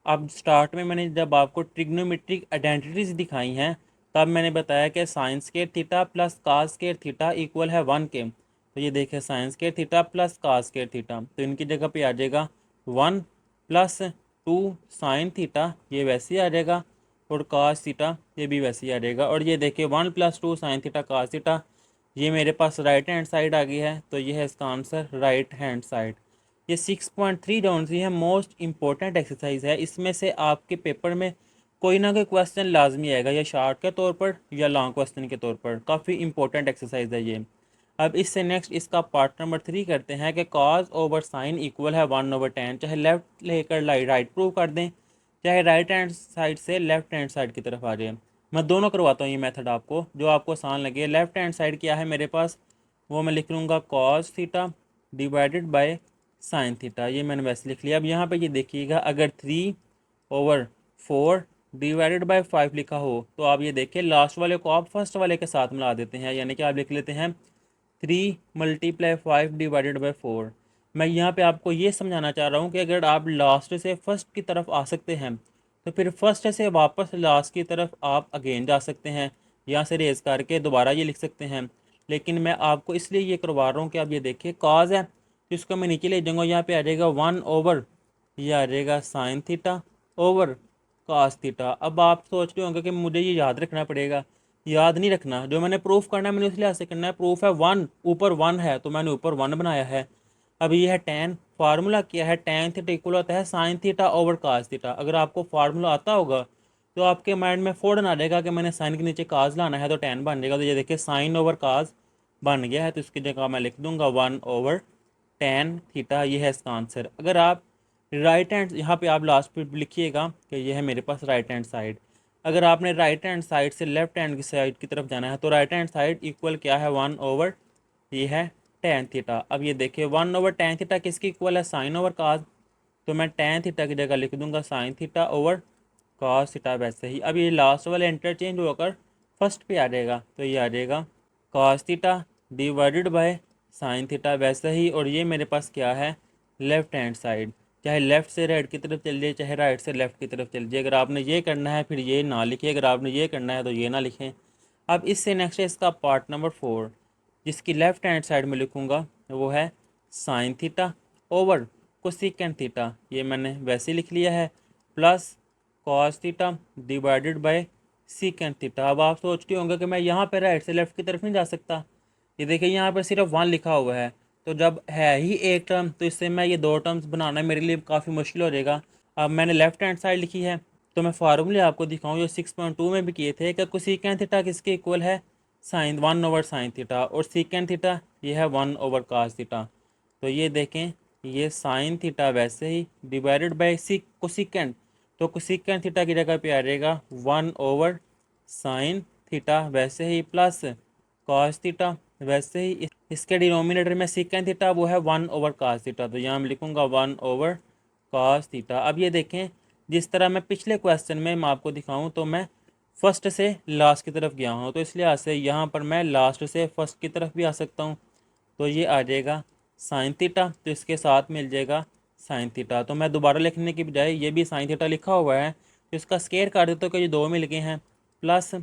अब स्टार्ट में मैंने जब आपको ट्रिग्नोमेट्रिक आइडेंटिटीज दिखाई हैं तब मैंने बताया कि sine square theta plus cos square theta equal है 1 के। तो ये देखिए sine square theta plus cos square theta, तो इनकी जगह पे आ जाएगा 1 प्लस 2 साइन थीटा, ये वैसे ही आ जाएगा, और कॉस थीटा ये भी वैसे ही आ जाएगा। और ये देखिए 1 plus 2 sine theta cos theta, ये मेरे पास राइट हैंड साइड आ गई है, तो ये है इसका आंसर राइट हैंड साइड। ये 6.3 डाउन सी है, मोस्ट इंपॉर्टेंट एक्सरसाइज है। इसमें से आपके पेपर में कोई ना कोई क्वेश्चन लाजमी आएगा, या शार्ट के तौर पर या लॉन्ग क्वेश्चन के तौर पर। काफ़ी इंपॉर्टेंट एक्सरसाइज है ये। अब इससे नेक्स्ट इसका पार्ट नंबर 3 करते हैं कि कॉस ओवर साइन इक्वल है 1/10। चाहे लेफ्ट लेकर राइट प्रूव कर दें, चाहे राइट हैंड साइड से लेफ्ट हैंड साइड की तरफ आ जाए। मैं दोनों करवाता हूँ ये मेथड आपको, जो आपको आसान लगे। लेफ्ट हैंड साइड क्या है मेरे पास, वो मैं लिख लूँगा cos theta divided by sine theta, ये मैंने वैसे लिख लिया। अब यहाँ पे ये देखिएगा, अगर 3/4 डिवाइडेड बाय 5 लिखा हो तो आप ये देखिए लास्ट वाले को आप फर्स्ट वाले के साथ मिला देते हैं, यानी कि आप लिख लेते हैं 3 × 5 डिवाइडेड बाई 4। मैं यहाँ पे आपको ये समझाना चाह रहा हूँ कि अगर आप लास्ट से फर्स्ट की तरफ आ सकते हैं तो फिर फर्स्ट से वापस लास्ट की तरफ आप अगेन जा सकते हैं, यहाँ से रेज करके दोबारा ये लिख सकते हैं। लेकिन मैं आपको इसलिए ये करवा रहा हूँ कि आप ये देखिए कॉज है तो इसको मैं नीचे ले जाऊँगा, यहाँ पे आ जाएगा 1/, ये आ जाएगा sine theta over cos theta. अब आप सोच रहे होंगे कि मुझे ये याद रखना पड़ेगा। याद नहीं रखना, जो मैंने प्रूफ करना है मैंने उस लिहाज से करना है। प्रूफ है 1, ऊपर 1 है तो मैंने ऊपर 1 बनाया है। अब ये है tan, फार्मूला क्या है, tan थीटा इक्वल होता है sine theta over cos theta. अगर आपको फार्मूला आता होगा तो आपके माइंड में फ़ौरन आ जाएगा कि मैंने साइन के नीचे काज लाना है तो tan बन जाएगा। तो ये देखिए साइन ओवर काज बन गया है, तो इसकी जगह मैं लिख दूंगा 1/tan थीटा, ये है इसका आंसर। अगर आप राइट हैंड, यहाँ पे आप लास्ट पे लिखिएगा कि ये है मेरे पास राइट हैंड साइड। अगर आपने राइट हैंड साइड से लेफ्ट हैंड की साइड की तरफ जाना है तो राइट हैंड साइड इक्वल क्या है 1/, ये है tan थीटा। अब ये देखिए 1/tan थीटा किसकी इक्वल है, साइन ओवर काज, तो मैं tan थीटा की जगह लिख दूंगा sine theta over cos theta वैसे ही। अब ये लास्ट वाला इंटरचेंज होकर फर्स्ट पे आ जाएगा, तो ये आ जाएगा cos theta divided by sine theta वैसे ही। और ये मेरे पास क्या है, लेफ्ट हैंड साइड। चाहे लेफ़्ट से राइट की तरफ चल जाए, चाहे राइट से लेफ़्ट की तरफ चल जाए। अगर आपने ये करना है फिर ये ना लिखिए, अगर आपने ये करना है तो ये ना लिखें। अब इससे नेक्स्ट है इसका पार्ट नंबर 4, जिसकी लेफ़्ट हैंड साइड में लिखूँगा वो है sine theta over cosecant theta, ये मैंने वैसे लिख लिया है, plus cos theta divided bye secant theta. अब आप सोचते होंगे कि मैं यहाँ पर राइट से लेफ़्ट की तरफ नहीं जा सकता। ये देखिए यहाँ पर सिर्फ 1 लिखा हुआ है, तो जब है ही एक टर्म तो इससे मैं ये 2 टर्म्स बनाना मेरे लिए काफ़ी मुश्किल हो जाएगा। अब मैंने लेफ्ट हैंड साइड लिखी है तो मैं फार्मूले आपको दिखाऊँ जो 6.2 में भी किए थे कि कोसेकेंट थीटा किसके इक्वल है, साइन 1/साइन थीटा, और सीकेंट थीटा ये है 1/कॉस थीटा। तो ये देखें ये साइन थीटा वैसे ही डिवाइडेड बाई कोसेकेंट, तो कोसेकेंट थीटा की जगह पे आ जाएगा 1/साइन थीटा वैसे ही, प्लस कॉस थीटा वैसे ही। इसके डिनोमिनेटर में सीकेंट थीटा वो है 1/कॉस थीटा, तो यहाँ मैं लिखूँगा 1/कॉस थीटा। अब ये देखें जिस तरह मैं पिछले क्वेश्चन में मैं आपको दिखाऊं तो मैं फर्स्ट से लास्ट की तरफ गया हूँ, तो इस लिहाज से यहाँ पर मैं लास्ट से फर्स्ट की तरफ भी आ सकता हूँ। तो ये आ जाएगा साइन थीटा, तो इसके साथ मिल जाएगा साइन थीटा। तो मैं दोबारा लिखने की बजाय ये भी साइन थीटा लिखा हुआ है तो इसका स्केयर कर देता हूँ कि ये 2 मिल गए हैं, प्लस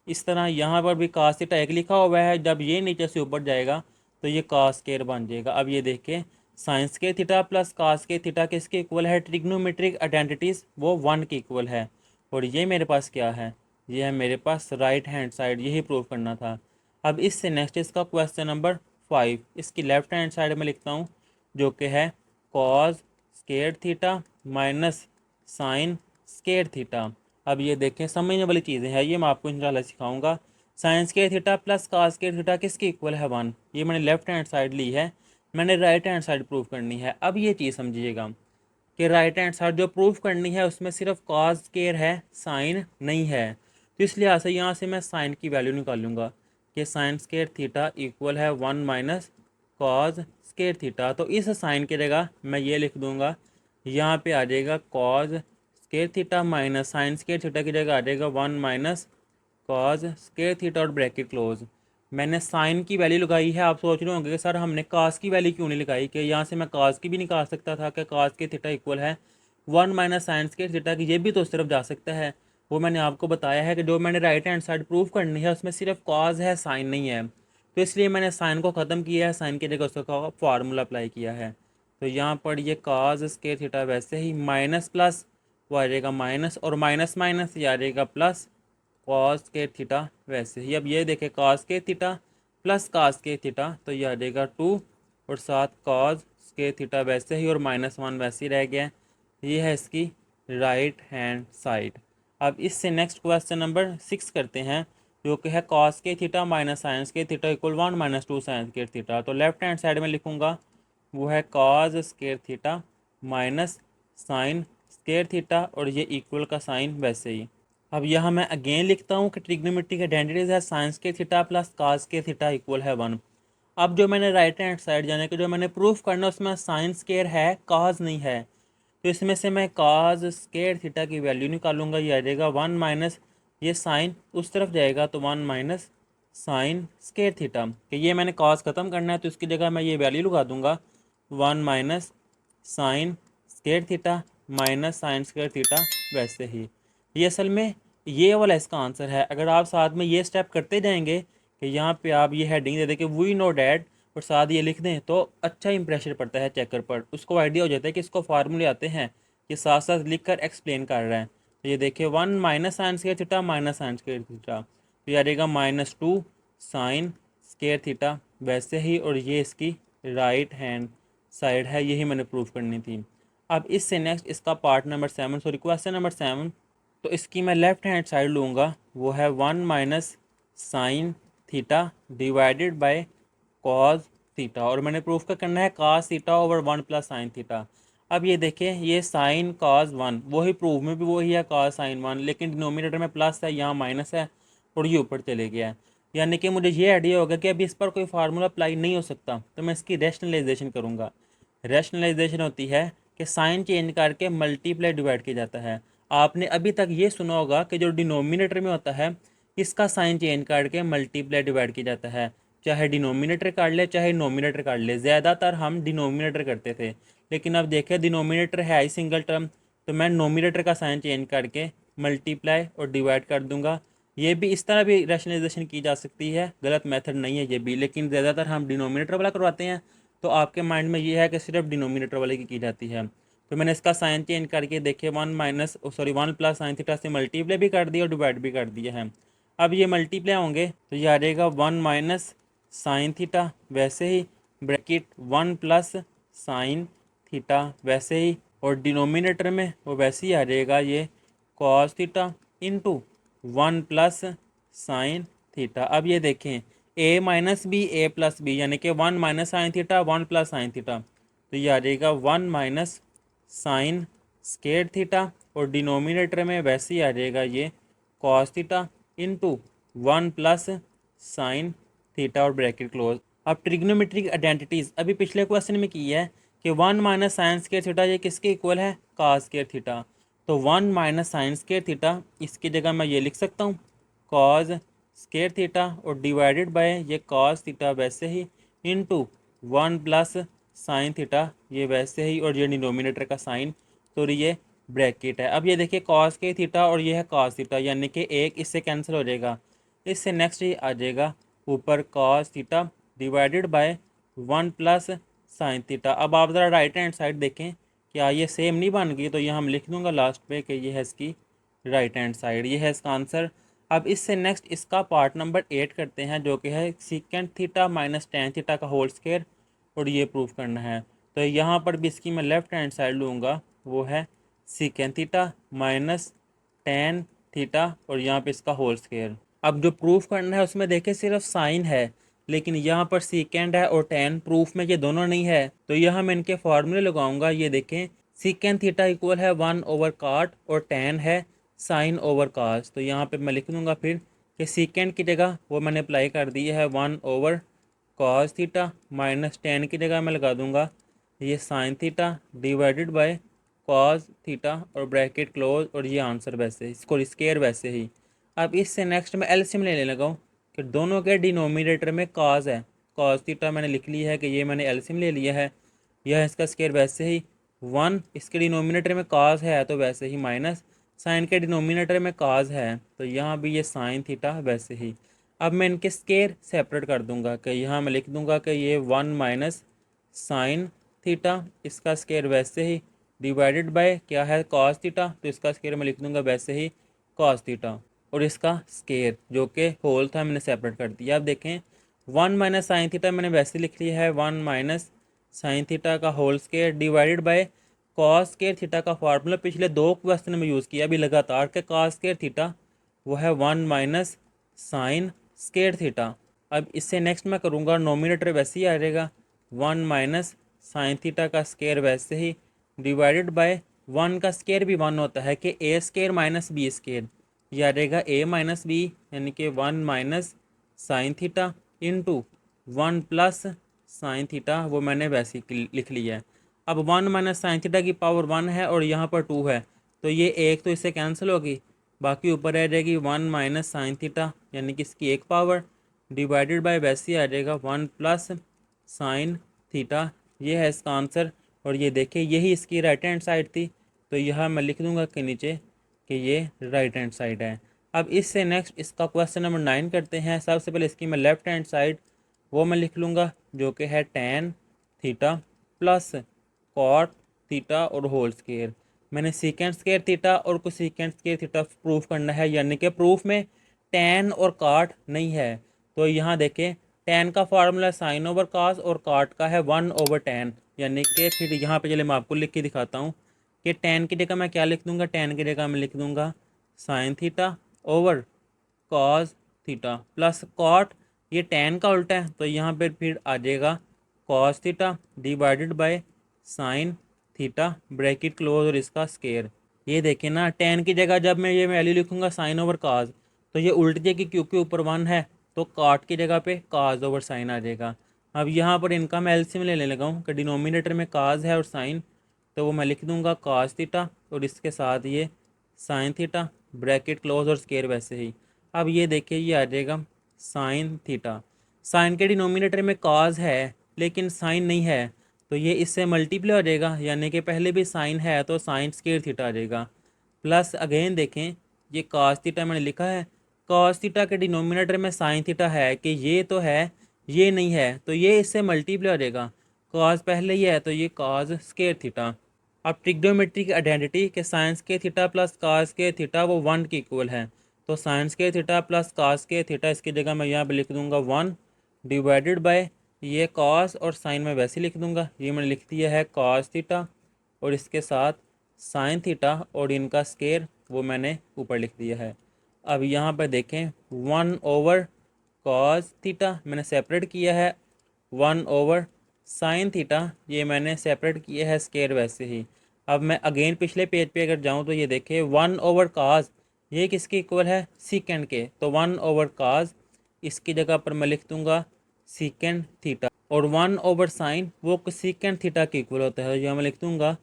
इस तरह यहाँ पर भी कास थीटा 1 लिखा हुआ है, जब ये नीचे से ऊपर जाएगा तो ये कास स्केयर बन जाएगा। अब ये देखें sine square theta plus cos square theta किसके इक्वल है, ट्रिग्नोमेट्रिक आइडेंटिटीज़ वो 1 के इक्वल है। और ये मेरे पास क्या है, ये है मेरे पास राइट हैंड साइड, यही प्रूव करना था। अब इससे नेक्स्ट इसका क्वेश्चन नंबर 5। इसकी लेफ्ट हैंड साइड में लिखता हूँ जो कि है cos square theta minus sine square theta. अब ये देखें समझने वाली चीज़ें हैं, ये मैं आपको इंशाल्लाह सिखाऊंगा। Sign square theta plus cos square theta किसके इक्वल है 1। ये मैंने लेफ्ट हैंड साइड ली है, मैंने राइट हैंड साइड प्रूव करनी है। अब ये चीज़ समझिएगा कि राइट हैंड साइड जो प्रूफ करनी है उसमें सिर्फ कॉज स्केयर है, साइन नहीं है। तो इस लिहाज से यहाँ से मैं साइन की वैल्यू निकालूंगा कि साइन स्केयर थीटा इक्वल है 1 माइनस कॉज स्केयर थीटा। तो इस साइन की जगह मैं ये लिख दूंगा, यहाँ पे आ जाएगा cause square theta minus sine square theta की जगह आ जाएगा 1 माइनस कॉज स्केयर थीटा और ब्रैकेट क्लोज। मैंने साइन की वैल्यू लगाई है। आप सोच रहे होंगे कि सर हमने कास की वैल्यू क्यों नहीं लगाई, कि यहाँ से मैं कास की भी निकाल सकता था कि कास के थीटा इक्वल है 1 माइनस साइन स्केयर थीटा की, ये भी तो उस तरफ जा सकता है। वो मैंने आपको बताया है कि जो मैंने राइट हैंड साइड प्रूव करनी है उसमें सिर्फ कॉज है, साइन नहीं है। तो इसलिए मैंने साइन को ख़त्म किया है, साइन की जगह उसका फार्मूला अप्लाई किया है। तो यहाँ पर ये काज स्केयर थीटा वैसे ही माइनस प्लस वो आ जाएगा माइनस, और माइनस माइनस ये आ जाएगा प्लस कॉस के थीटा वैसे ही। अब ये देखें कॉस के थीटा प्लस कॉस के थीटा, तो ये आ जाएगा 2 और साथ कॉस के थीटा वैसे ही, और -1 वैसे ही रह गया। ये है इसकी राइट हैंड साइड। अब इससे नेक्स्ट क्वेश्चन नंबर 6 करते हैं जो कि है कॉस के थीटा माइनस साइंस के थीटा इक्वल 1 माइनस 2 साइंस के थीटा। तो लेफ्ट हैंड साइड में लिखूंगा वो है cos square theta minus sine square theta, और ये इक्वल का साइन वैसे ही। अब यहाँ मैं अगेन लिखता हूँ कि ट्रिग्नोमेट्रिक आइडेंटिटीज है साइंस के थीटा प्लस कास के थीटा इक्वल है 1। अब जो मैंने राइट हैंड साइड जाने के जो मैंने प्रूफ करना है उसमें साइंस स्केयर है, काज नहीं है। तो इसमें से मैं काज स्केयर थीटा की वैल्यू निकालूंगा, ये आ जाएगा 1 माइनस ये साइन उस तरफ जाएगा तो 1 माइनस साइन स्केयर थीटा। कि ये मैंने काज ख़त्म करना है तो इसकी जगह मैं ये वैल्यू लगा दूंगा 1 minus sine square theta minus sine square theta वैसे ही। ये असल में ये वाला इसका आंसर है। अगर आप साथ में ये स्टेप करते जाएंगे कि यहाँ पे आप ये हेडिंग दे दें कि वी नो डैट और साथ ये लिख दें तो अच्छा इंप्रेशन पड़ता है चेकर पर, उसको आइडिया हो जाता है कि इसको फार्मूले आते हैं, कि साथ साथ लिख कर एक्सप्लेन कर रहे हैं। तो ये देखिए 1 minus sine square theta minus sine square theta, तो ये आ जाएगा -2 साइन स्केयर थीटा वैसे ही, और ये इसकी राइट हैंड साइड है, यही मैंने प्रूफ करनी थी। अब इससे नेक्स्ट इसका part number 7 sorry question number 7। तो इसकी मैं लेफ्ट हैंड साइड लूँगा, वो है 1 minus sine theta divided by cos theta, और मैंने प्रूफ का करना है cos theta over 1 plus sine theta. अब ये देखें ये साइन कॉज 1 वही प्रूफ में भी वही है कॉस साइन 1, लेकिन डिनोमिनेटर में प्लस है यहाँ माइनस है और ये ऊपर चले गया है। यानी कि मुझे ये आइडिया होगा कि अभी इस पर कोई फार्मूला अप्लाई नहीं हो सकता, तो मैं इसकी रैशनलाइजेशन करूँगा। रैशनलाइजेशन होती है कि साइन चेंज करके मल्टीप्लाई डिवाइड किया जाता है। आपने अभी तक ये सुना होगा कि जो डिनोमिनेटर में होता है इसका साइन चेंज करके मल्टीप्लाई डिवाइड किया जाता है, चाहे डिनोमिनेटर काट ले चाहे नोमिनेटर काट ले। ज़्यादातर हम डिनोमिनेटर करते थे, लेकिन अब देखें डिनोमिनेटर है आई सिंगल टर्म, तो मैं नोमिनेटर का साइन चेंज करके मल्टीप्लाई और डिवाइड कर दूंगा। ये भी इस तरह भी रैशनलाइजेशन की जा सकती है, गलत मेथड नहीं है ये भी, लेकिन ज़्यादातर हम डिनोमिनेटर वाला करवाते हैं। तो आपके माइंड में ये है कि सिर्फ डिनोमिनेटर वाले की जाती है। तो मैंने इसका साइन चेंज करके देखे 1 प्लस साइन थीटा से मल्टीप्लाई भी कर दिया और डिवाइड भी कर दिया है। अब ये मल्टीप्लाई होंगे तो ये आ जाएगा 1 माइनस साइन थीटा वैसे ही, ब्रैकेट 1 प्लस साइन थीटा वैसे ही, और डिनोमिनेटर में वो वैसे ही आ जाएगा ये cos theta into 1 plus sine theta. अब ये देखें a minus B A plus B, यानी कि 1 minus sine theta 1 plus sine theta, तो ये आ जाएगा 1 माइनस साइन स्केयर थीटा, और डिनोमिनेटर में वैसे ही आ जाएगा ये cos theta into 1 plus sine theta और ब्रैकेट क्लोज। अब ट्रिग्नोमेट्रिक आइडेंटिटीज़ अभी पिछले क्वेश्चन में की है कि 1 माइनस साइन स्केयर थीटा ये किसके इक्वल है, कॉस स्केयर थीटा। तो 1 माइनस साइन स्केयर थीटा इसकी जगह मैं ये लिख सकता हूँ कॉज स्केयर थीटा, और डिवाइडेड बाय ये कॉस थीटा वैसे ही इंटू 1 प्लस साइन थीटा ये वैसे ही, और ये डिनोमिनेटर का साइन तो ये ब्रैकेट है। अब ये देखिए कॉस के थीटा और ये है कॉस थीटा, यानी कि एक इससे कैंसिल हो जाएगा। इससे नेक्स्ट ये आ जाएगा ऊपर cos theta divided bye 1 plus sine theta. अब आप ज़रा राइट हैंड साइड देखें क्या ये सेम नहीं बन गई, तो ये हम लिख दूंगा लास्ट पे कि ये है इसकी राइट हैंड साइड, ये है इसका आंसर। अब इससे नेक्स्ट इसका पार्ट नंबर 8 करते हैं, जो कि है secant theta minus tan theta का होल स्क्वायर, और ये प्रूफ करना है। तो यहाँ पर भी इसकी मैं लेफ्ट हैंड साइड लूँगा, वो है secant theta minus tan theta और यहाँ पे इसका होल स्क्वायर। अब जो प्रूफ करना है उसमें देखें सिर्फ साइन है, लेकिन यहाँ पर सीकेंड है और टेन, प्रूफ में ये दोनों नहीं है। तो यहाँ मैं इनके फॉर्मूले लगाऊंगा। ये देखें, सीकेंड थीटा इक्वल है 1/cot और टेन है साइन ओवर कास। तो यहाँ पे मैं लिख दूंगा फिर कि सीकेंड की जगह वो मैंने अप्लाई कर दी है 1/cos थीटा माइनस टेन की जगह मैं लगा दूंगा ये sign theta divided by cos theta और ब्रैकेट क्लोज, और ये आंसर वैसे इसको स्केयर वैसे ही। अब इससे नेक्स्ट मैं एलसीएम लेने लगा हूँ कि दोनों के डिनोमिनेटर में कॉस है। कॉस थीटा मैंने लिख लिया है कि ये मैंने एलसीएम ले लिया है। यह इसका स्केयर वैसे ही 1, इसके डिनोमिनेटर में कॉस है तो वैसे ही माइनस साइन के डिनोमिनेटर में कॉस है, तो यहाँ भी ये साइन थीटा वैसे ही। अब मैं इनके स्केयर सेपरेट कर दूंगा कि यहाँ मैं लिख दूंगा कि ये 1 माइनस साइन थीटा, इसका स्केयर वैसे ही डिवाइडेड बाय क्या है कॉस थीटा, तो इसका स्केयर मैं लिख दूंगा वैसे ही कॉस थीटा, और इसका स्केयर जो कि होल था मैंने सेपरेट कर दिया। अब देखें 1 माइनस साइन थीटा मैंने वैसे लिख लिया है 1 माइनस साइन थीटा का whole square divided by cos square theta का फार्मूला पिछले 2 क्वेश्चन में यूज़ किया अभी लगातार के कॉस स्केयर थीटा वो है 1 माइनस साइन स्केयर थीटा। अब इससे नेक्स्ट मैं करूँगा नोमिनेटर वैसे ही आ जाएगा 1 माइनस साइन थीटा का स्केयर वैसे ही डिवाइडेड बाय 1 का स्केयर भी 1 होता है कि ए स्केयर माइनस बी स्केयर, यह आ जाएगा ए माइनस बी यानी कि 1 minus sine theta into 1 plus sine theta, वो मैंने वैसे ही लिख लिया है। अब 1 माइनस साइन थीटा की पावर 1 है और यहाँ पर 2 है, तो ये एक तो इससे कैंसिल होगी, बाकी ऊपर रह जाएगी 1 माइनस साइन थीटा यानी कि इसकी एक पावर डिवाइडेड बाय वैसे ही आ जाएगा 1 प्लस साइन थीटा। ये है इसका आंसर। और ये देखिए यही इसकी राइट हैंड साइड थी, तो यह मैं लिख दूंगा कि नीचे कि ये राइट हैंड साइड है। अब इससे नेक्स्ट इसका क्वेश्चन नंबर 9 करते हैं। सबसे पहले इसकी मैं लेफ्ट हैंड साइड वो मैं लिख लूँगा जो कि है tan theta plus cot theta और होल स्केयर। मैंने सीकेंड स्केयर थीटा और कुछ सीकेंड स्केयर थीटा प्रूफ करना है, यानी कि प्रूफ में टेन और काट नहीं है। तो यहाँ देखें टेन का फार्मूला साइन ओवर कास और काट का है 1/10, यानी कि फिर यहाँ पे चले मैं आपको लिख के दिखाता हूँ कि टेन की जगह मैं क्या लिख दूंगा, टेन की जगह मैं लिख दूंगा sine theta over cos theta plus cot, ये टेन का उल्टा है तो यहाँ पर फिर आ जाएगा cos theta divided by sine theta bracket close और इसका स्केयर। ये देखें ना, टेन की जगह जब मैं ये वैल्यू लिखूंगा साइन ओवर काज तो ये उल्ट जाएगी क्योंकि ऊपर 1 है, तो काट की जगह पे काज ओवर साइन आ जाएगा। अब यहाँ पर इनका मैं एलसीएम लेने लगा हूँ कि डिनोमिनेटर में काज है और साइन, तो वो मैं लिख दूंगा काज थीटा और इसके साथ ये साइन थीटा ब्रैकेट क्लोज और स्केयर वैसे ही। अब ये देखिए ये आ जाएगा साइन थीटा, साइन के डिनोमिनेटर में काज है लेकिन साइन नहीं है, तो ये इससे मल्टीप्लाई हो जाएगा, यानी कि पहले भी साइन है तो साइन स्केयर थीटा आ जाएगा। प्लस अगेन देखें ये कास थीटा मैंने लिखा है, कास थीटा के डिनोमिनेटर में साइन थीटा है कि ये तो है ये नहीं है, तो ये इससे मल्टीप्लाई हो जाएगा। कास पहले ही है तो ये कास स्केयर थीटा। अब ट्रिग्नोमेट्री की आइडेंटिटी के साइंस के थीटा प्लस कास के थीटा वो 1 के इक्वल है, तो साइंस के थीटा प्लस कास के थीटा इसकी जगह मैं यहाँ पे लिख दूंगा 1 डिवाइडेड बाय ये कॉस और साइन में वैसे लिख दूंगा, ये मैंने लिख दिया है कॉस थीटा और इसके साथ साइन थीटा और इनका स्केयर वो मैंने ऊपर लिख दिया है। अब यहाँ पर देखें 1 ओवर कॉस थीटा मैंने सेपरेट किया है, 1 ओवर साइन थीटा ये मैंने सेपरेट किया है स्केयर वैसे ही। अब मैं अगेन पिछले पेज पे अगर जाऊँ तो ये देखें 1 ओवर काज ये किसके इक्वल है, सीकेंड के, तो 1 ओवर काज इसकी जगह पर मैं लिख दूंगा सीकेंड थीटा, और 1 ओवर साइन वो कोसेकेंड थीटा के इक्वल होता है, जो मैं लिख दूंगा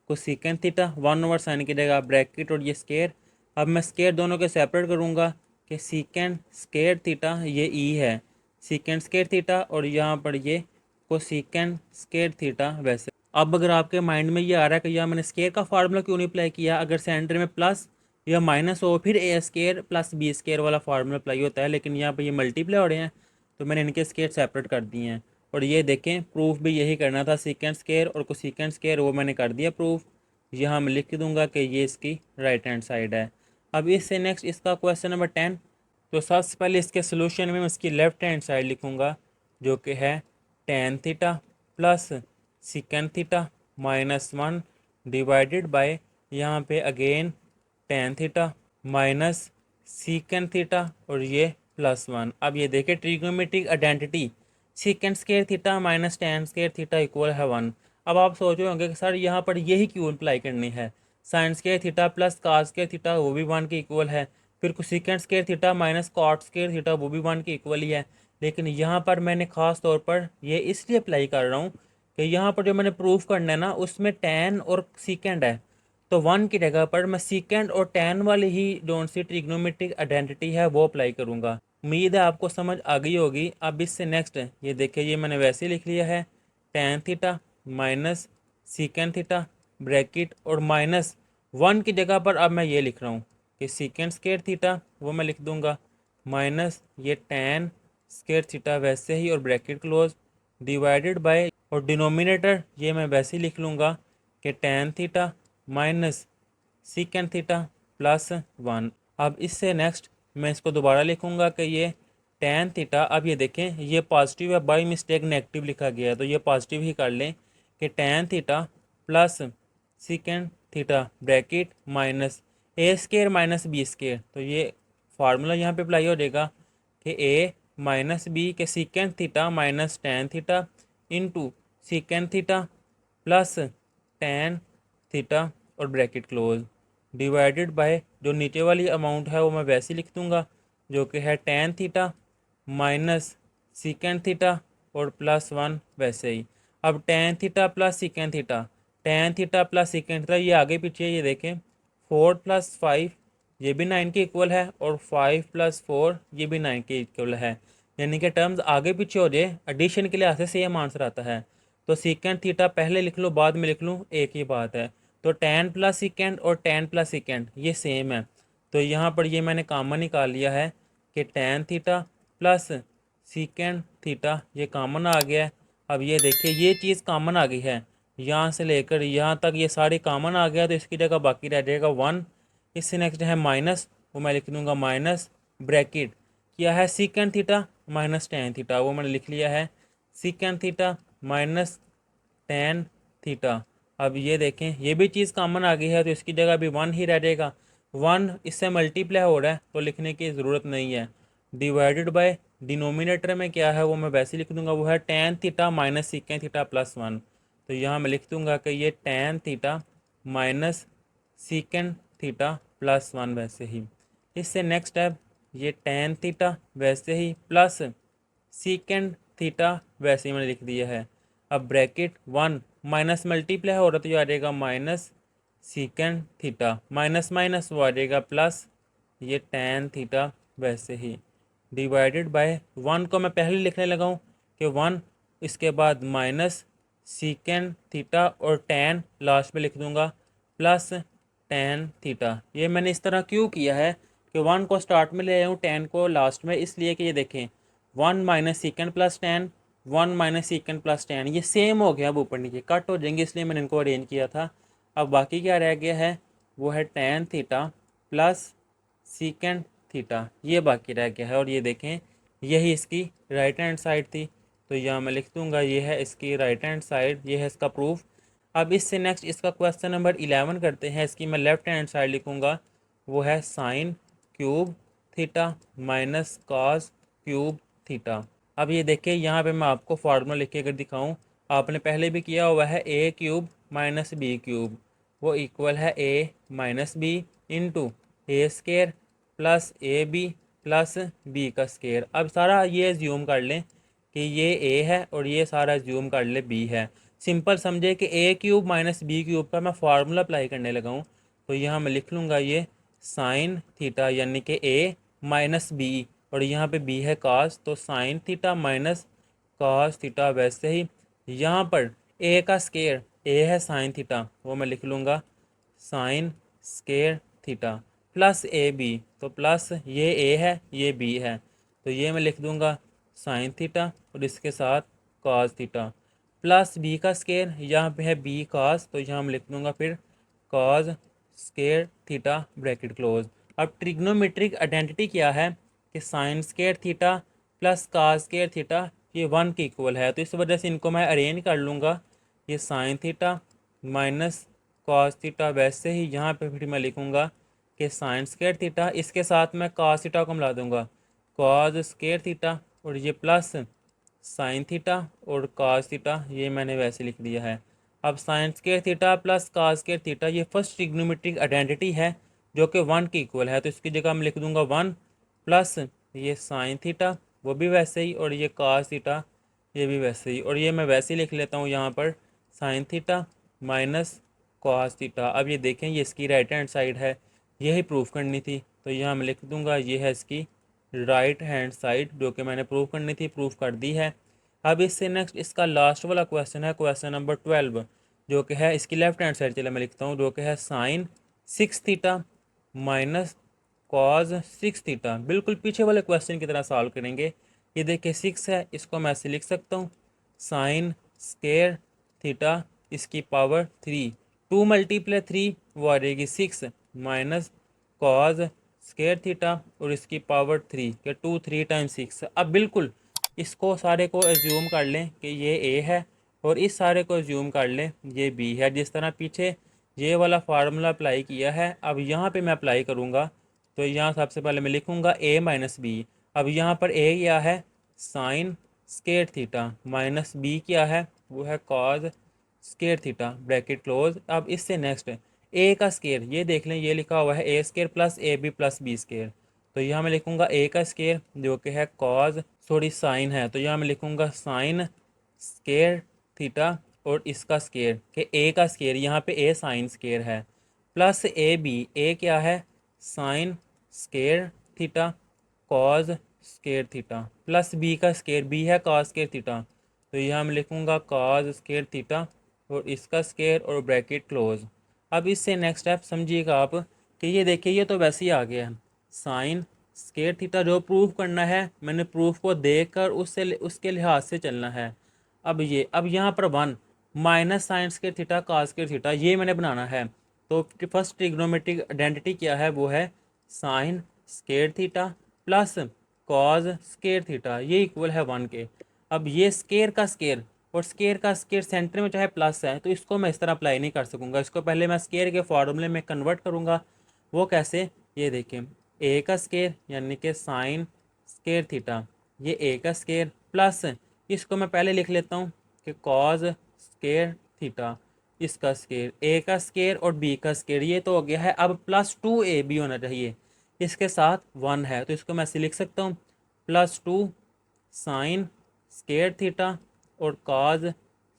कोसेकेंड थीटा 1 ओवर साइन की जगह ब्रैकेट और ये स्केयर। अब मैं स्केयर दोनों के सेपरेट करूंगा कि सीकेंड स्केयर थीटा ये ई है सीकेंड स्केयर थीटा और यहाँ पर ये कोसेकेंड स्केयर थीटा वैसे। अब अगर आपके माइंड में ये आ रहा है कि यार मैंने स्केयर का फार्मूला क्यों नहीं अप्लाई किया, अगर सेंटर में प्लस या माइनस हो फिर ए स्केयर प्लस बी स्केयर वाला फार्मूला अप्लाई होता है, लेकिन यहाँ पर ये मल्टीप्लाई हो रहे हैं तो मैंने इनके स्केयर सेपरेट कर दिए हैं। और ये देखें प्रूफ भी यही करना था, सीकेंड स्केयर और कोसेकेंड स्केयर वो मैंने कर दिया प्रूफ। यहाँ मैं लिख दूंगा कि ये इसकी राइट हैंड साइड है। अब इससे नेक्स्ट इसका क्वेश्चन नंबर 10 तो सबसे पहले इसके सोल्यूशन में मैं इसकी लेफ्ट हैंड साइड लिखूँगा, जो कि है tan theta plus सिकन theta -1 divided by यहाँ पे again tan theta minus secant theta और ये +1। अब ये देखें trigonometric identity, सीकेंड square theta minus tan square theta equal है 1। अब आप सोच रहे होंगे कि सर यहाँ पर यही क्यों अप्लाई करनी है, sine square theta plus cos square theta वो भी 1 के इक्वल है, फिर cosecant square theta minus cot square theta वो भी 1 के इक्वल ही है। लेकिन यहाँ पर मैंने ख़ास तौर पर ये इसलिए अप्लाई कर रहा हूँ कि यहाँ पर जो मैंने प्रूफ करना है ना, उसमें tan और सीकेंड है, तो 1 की जगह पर मैं सीकेंड और tan वाली ही जो सी ट्रिग्नोमेट्रिक आइडेंटिटी है वो अप्लाई करूँगा। उम्मीद है आपको समझ आ गई होगी। अब इससे नेक्स्ट ये देखिए, ये मैंने वैसे ही लिख लिया है, tan theta minus सीकेंड theta bracket और -1 की जगह पर अब मैं ये लिख रहा हूँ कि सीकेंड स्क्वायर थीटा वो मैं लिख दूंगा माइनस ये tan स्क्वायर थीटा वैसे ही और ब्रैकेट क्लोज डिवाइडेड बाय, और डिनोमिनेटर ये मैं वैसे ही लिख लूँगा कि tan theta minus secant theta +1। अब इससे नेक्स्ट मैं इसको दोबारा लिखूँगा कि ये tan थीटा, अब ये देखें ये पॉजिटिव है, बाई मिस्टेक नेगेटिव लिखा गया है, तो ये पॉजिटिव ही कर लें कि tan theta plus second theta bracket minus a square minus b square, तो ये फार्मूला यहाँ पे अप्लाई हो जाएगा कि ए माइनस बी के secant theta minus tan theta into secant theta plus tan theta और ब्रैकेट क्लोज डिवाइडेड बाय, जो नीचे वाली अमाउंट है वो मैं वैसे लिख दूंगा, जो कि है tan theta minus secant theta और +1 वैसे ही। अब tan theta plus second theta, tan theta plus second theta ये आगे पीछे ये देखें, 4 + 5 ये भी 9 के इक्वल है और 5 + 4 ये भी 9 के इक्वल है, यानी कि टर्म्स आगे पीछे हो जाए एडिशन के लिए से सेम आंसर आता है। तो सीकेंड थीटा पहले लिख लो बाद में लिख लूँ एक ही बात है, तो tan प्लस सीकेंड और tan प्लस सीकेंड ये सेम है, तो यहाँ पर ये मैंने कॉमन निकाल लिया है कि tan theta plus second theta ये कॉमन आ गया है। अब ये देखिए ये चीज़ कॉमन आ गई है, यहाँ से लेकर यहाँ तक ये सारी कॉमन आ गया, तो इसकी जगह बाकी रह जाएगा 1। इससे नेक्स्ट है माइनस, वो मैं लिख दूँगा माइनस ब्रैकेट क्या है secant theta minus tan theta, वो मैंने लिख लिया है secant theta minus tan theta. अब ये देखें ये भी चीज़ कॉमन आ गई है, तो इसकी जगह भी 1 ही रह जाएगा, 1 इससे मल्टीप्लाई हो रहा है तो लिखने की ज़रूरत नहीं है। डिवाइडेड बाय डिनोमिनेटर में क्या है वो मैं वैसे लिख दूंगा, वो है tan theta minus secant theta +1, तो यहाँ मैं लिख दूंगा कि ये tan theta minus secant theta +1 वैसे ही। इससे नेक्स्ट है ये tan थीटा वैसे ही प्लस सीकेंड थीटा वैसे ही मैंने लिख दिया है। अब ब्रैकेट 1 माइनस मल्टीप्लाई हो रहा तो ये आ जाएगा minus secant theta minus minus वो आ जाएगा प्लस ये tan थीटा वैसे ही डिवाइडेड बाय 1 को मैं पहले लिखने लगा हूँ कि 1, इसके बाद माइनस सीकेंड थीटा और tan लास्ट में लिख दूंगा प्लस tan थीटा। ये मैंने इस तरह क्यों किया है कि 1 को स्टार्ट में ले आया हूँ tan को लास्ट में, इसलिए कि ये देखें 1 minus सीकेंड plus tan 1 minus सीकेंड plus tan ये सेम हो गया, अब ऊपर नीचे कट हो जाएंगे इसलिए मैंने इनको अरेंज किया था। अब बाकी क्या रह गया है वो है tan theta plus second theta ये बाकी रह गया है, और ये देखें यही इसकी राइट हैंड साइड थी, तो यहाँ मैं लिख दूंगा ये है इसकी राइट हैंड साइड, ये है इसका प्रूफ। अब इससे नेक्स्ट इसका क्वेश्चन नंबर 11 करते हैं, इसकी मैं लेफ्ट हैंड साइड लिखूँगा, वो है sine cube theta minus cos cube theta. अब ये देखिए यहाँ पे मैं आपको फार्मूला लिख के अगर दिखाऊँ, आपने पहले भी किया हुआ है a cube minus b cube वो इक्वल है a minus b into a square plus A b plus B का स्केयर। अब सारा ये ज्यूम कर लें कि ये ए है और ये सारा ज्यूम कर ले बी है, सिंपल समझे कि ए क्यूब माइनस बी क्यूब का मैं फार्मूला अप्लाई करने लगा हूँ, तो यहाँ मैं लिख लूँगा ये साइन थीटा यानी कि ए माइनस बी और यहाँ पे बी है कास, तो sine theta minus cos theta वैसे ही यहाँ पर ए का स्केयर ए है साइन थीटा वो मैं लिख लूँगा साइन स्केयर थीटा प्लस ए बी, तो प्लस ये ए है ये बी है, तो ये मैं लिख दूँगा साइन थीटा और इसके साथ कॉस थीटा प्लस बी का स्केयर यहाँ पे है बी कॉस, तो यहाँ मैं लिख दूँगा फिर cos square theta bracket close. अब ट्रिग्नोमेट्रिक आइडेंटिटी क्या है कि sine square theta plus cos square theta ये 1 के इक्वल है। तो इस वजह से इनको मैं अरेंज कर लूँगा। ये sign theta minus cos theta, वैसे ही यहाँ पे फिर मैं लिखूँगा कि साइन स्क्वायर थीटा, इसके साथ मैं कॉस थीटा को मिला दूँगा, कॉस स्क्वायर थीटा, और ये प्लस साइन थीटा और कॉस थीटा, ये मैंने वैसे लिख दिया है। अब sign square theta plus cos square theta ये फर्स्ट ट्रिग्नोमेट्रिक आइडेंटिटी है जो कि 1 के इक्वल है। तो इसकी जगह मैं लिख दूंगा 1 प्लस ये साइन थीटा, वो भी वैसे ही, और ये कॉस थीटा, ये भी वैसे ही। और ये मैं वैसे ही लिख लेता हूँ यहाँ पर, sign theta minus cos theta. अब ये देखें, ये इसकी राइट हैंड साइड है, यही प्रूफ करनी थी। तो यहाँ मैं लिख दूंगा ये है इसकी राइट हैंड साइड, जो कि मैंने प्रूव करनी थी, प्रूफ कर दी है। अब इससे नेक्स्ट इसका लास्ट वाला क्वेश्चन है, क्वेश्चन नंबर 12, जो कि है इसकी लेफ्ट हैंड साइड। चले मैं लिखता हूँ, जो कि है sine 6 theta minus cos 6 theta. बिल्कुल पीछे वाले क्वेश्चन की तरह सॉल्व करेंगे। ये देखिए 6 है, इसको मैं ऐसे लिख सकता हूँ, साइन स्केयर थीटा इसकी पावर 3, 2 मल्टीप्लाई 3 वो आ जाएगी 6, माइनस कॉज स्केयर थीटा और इसकी पावर 3 के 2 3 टाइम्स 6। अब बिल्कुल इसको सारे को एज्यूम कर लें कि ये ए है, और इस सारे को एज्यूम कर लें ये बी है। जिस तरह पीछे ये वाला फार्मूला अप्लाई किया है, अब यहाँ पे मैं अप्लाई करूँगा। तो यहाँ सबसे पहले मैं लिखूँगा ए माइनस बी। अब यहाँ पर ए क्या है, sine square theta, minus B क्या है, वो है cos square theta, bracket close. अब इससे नेक्स्ट ए का स्केयर, ये देख लें, ये लिखा हुआ है a square plus A b plus b square. तो यहाँ मैं लिखूँगा ए का स्केयर, जो कि है कॉज, सॉरी साइन है, तो यहाँ मैं लिखूँगा साइन स्केयर थीटा, और इसका स्केयर कि ए का स्केयर, यहाँ पे ए साइन स्केयर है, प्लस ए बी, ए क्या है, sine square theta cos square theta, plus B का स्केयर, बी है कॉस स्केयर थीटा, तो यहाँ मैं लिखूँगा कॉज स्केयर थीटा और इसका स्केयर और ब्रैकेट क्लोज। अब इससे नेक्स्ट स्टेप समझिएगा आप कि ये देखिए, ये तो वैसे ही आ गया है, साइन स्केयर थीटा जो प्रूफ करना है, मैंने प्रूफ को देखकर उससे उसके लिहाज से चलना है। अब यहाँ पर 1 minus sine square theta cos square theta, ये मैंने बनाना है। तो फर्स्ट ट्रिग्नोमेट्रिक आइडेंटिटी क्या है, वो है sine square theta plus cos square theta, ये इक्वल है 1 के। अब ये स्केयर का स्केयर और स्केयर का स्केयर सेंटर में चाहे प्लस है, तो इसको मैं इस तरह अप्लाई नहीं कर सकूँगा। इसको पहले मैं स्केयर के फॉर्मूले में कन्वर्ट करूँगा। वो कैसे, ये देखें, ए का स्केयर यानी कि साइन स्केयर थीटा, ये ए का स्केयर प्लस, इसको मैं पहले लिख लेता हूँ कि कॉज स्केयर थीटा, इसका स्केयर, ए का स्केयर और बी का स्केयर, ये तो हो गया है। अब प्लस 2ab होना चाहिए, इसके साथ 1 है, तो इसको मैं ऐसे लिख सकता हूँ, +2 साइन स्केयर थीटा और कॉज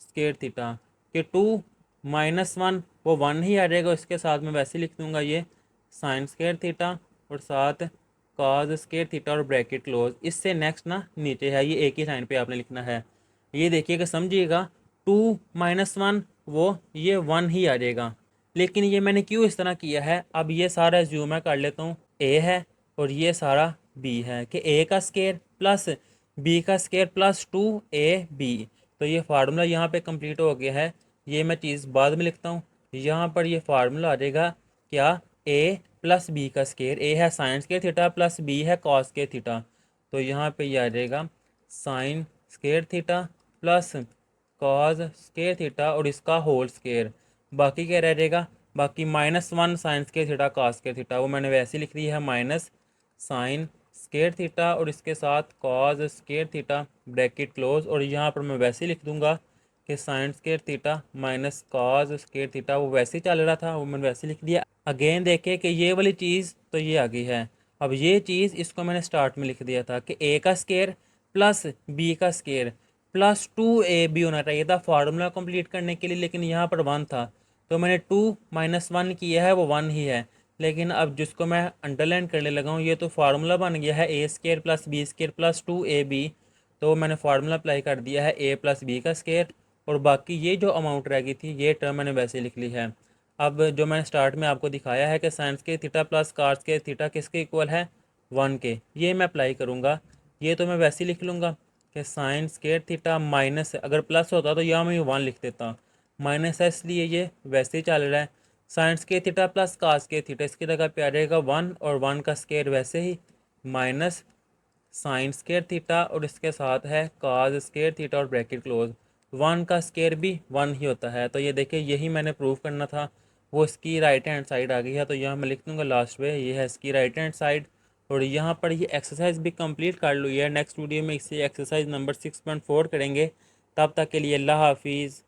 स्केयर थीटा के 2 माइनस 1 वो 1 ही आ जाएगा। इसके साथ मैं वैसे लिख दूंगा ये साइन स्केयर थीटा और साथ कॉज स्केयर थीटा और ब्रैकेट क्लोज। इससे नेक्स्ट ना नीचे है, ये एक ही साइन पे आपने लिखना है। ये देखिएगा, समझिएगा, 2 माइनस 1 वो ये 1 ही आ जाएगा। लेकिन ये मैंने क्यों इस तरह किया है, अब ये सारा ज्यूम मैं कर लेता हूँ, ए है और ये सारा बी है, कि ए का स्केयर प्लस बी का स्केयर प्लस 2ab। तो ये फार्मूला यहाँ पे कंप्लीट हो गया है। ये मैं चीज़ बाद में लिखता हूँ। यहाँ पर ये फार्मूला आ जाएगा क्या, ए प्लस बी का स्केयर, ए है sine square theta plus B है कॉस स्केयर थीटा, तो यहाँ पे ये आ जाएगा sine square theta plus cos square theta और इसका होल स्केयर। बाकी क्या रह जाएगा, बाकी -1 sign square theta cos square theta, वो मैंने वैसे लिख दी है, माइनस साइन स्केयर थीटा और इसके साथ cos square theta bracket close. और यहाँ पर मैं वैसे लिख दूंगा कि sign square theta minus cos square theta, वो वैसे ही चल रहा था, वो मैंने वैसे लिख दिया। अगेन देखे कि ये वाली चीज़ तो ये आ गई है। अब ये चीज़ इसको मैंने स्टार्ट में लिख दिया था कि ए का स्केयर प्लस बी का स्केयर प्लस 2ab होना चाहिए था फार्मूला कंप्लीट करने के लिए, लेकिन यहाँ पर 1 था, तो मैंने 2 माइनस 1 किया है, वो 1 ही है। लेकिन अब जिसको मैं अंडरलाइन करने लगा हूँ, ये तो फार्मूला बन गया है a square plus b square plus 2ab। तो मैंने फार्मूला अप्लाई कर दिया है ए प्लस बी का स्केयर, और बाकी ये जो अमाउंट रह गई थी ये टर्म मैंने वैसे लिख ली है। अब जो मैंने स्टार्ट में आपको दिखाया है कि sign square theta plus cos square theta किसके इक्वल है, 1 के, ये मैं अप्लाई करूँगा। ये तो मैं वैसे ही लिख लूँगा कि साइन स्केयर थीटा माइनस, अगर प्लस होता तो यहाँ मैं 1 लिख देता, माइनस है इसलिए ये वैसे ही चल रहा है। Sine square theta plus cos square theta, इसकी जगह पे आ जाएगा 1 और 1 का स्केयर वैसे ही, माइनस साइन स्केयर थीटा और इसके साथ है काज स्केयर थीटा और ब्रैकेट क्लोज। 1 का स्केयर भी 1 ही होता है। तो ये देखिए यही मैंने प्रूव करना था, वो इसकी राइट हैंड साइड आ गई है। तो यहाँ मैं लिख दूँगा लास्ट में, ये है इसकी राइट हैंड साइड। और यहाँ पर ये एक्सरसाइज भी कंप्लीट कर ली है। नेक्स्ट वीडियो में इसे एक्सरसाइज नंबर 6.4 करेंगे। तब तक के लिए अल्लाह हाफिज़।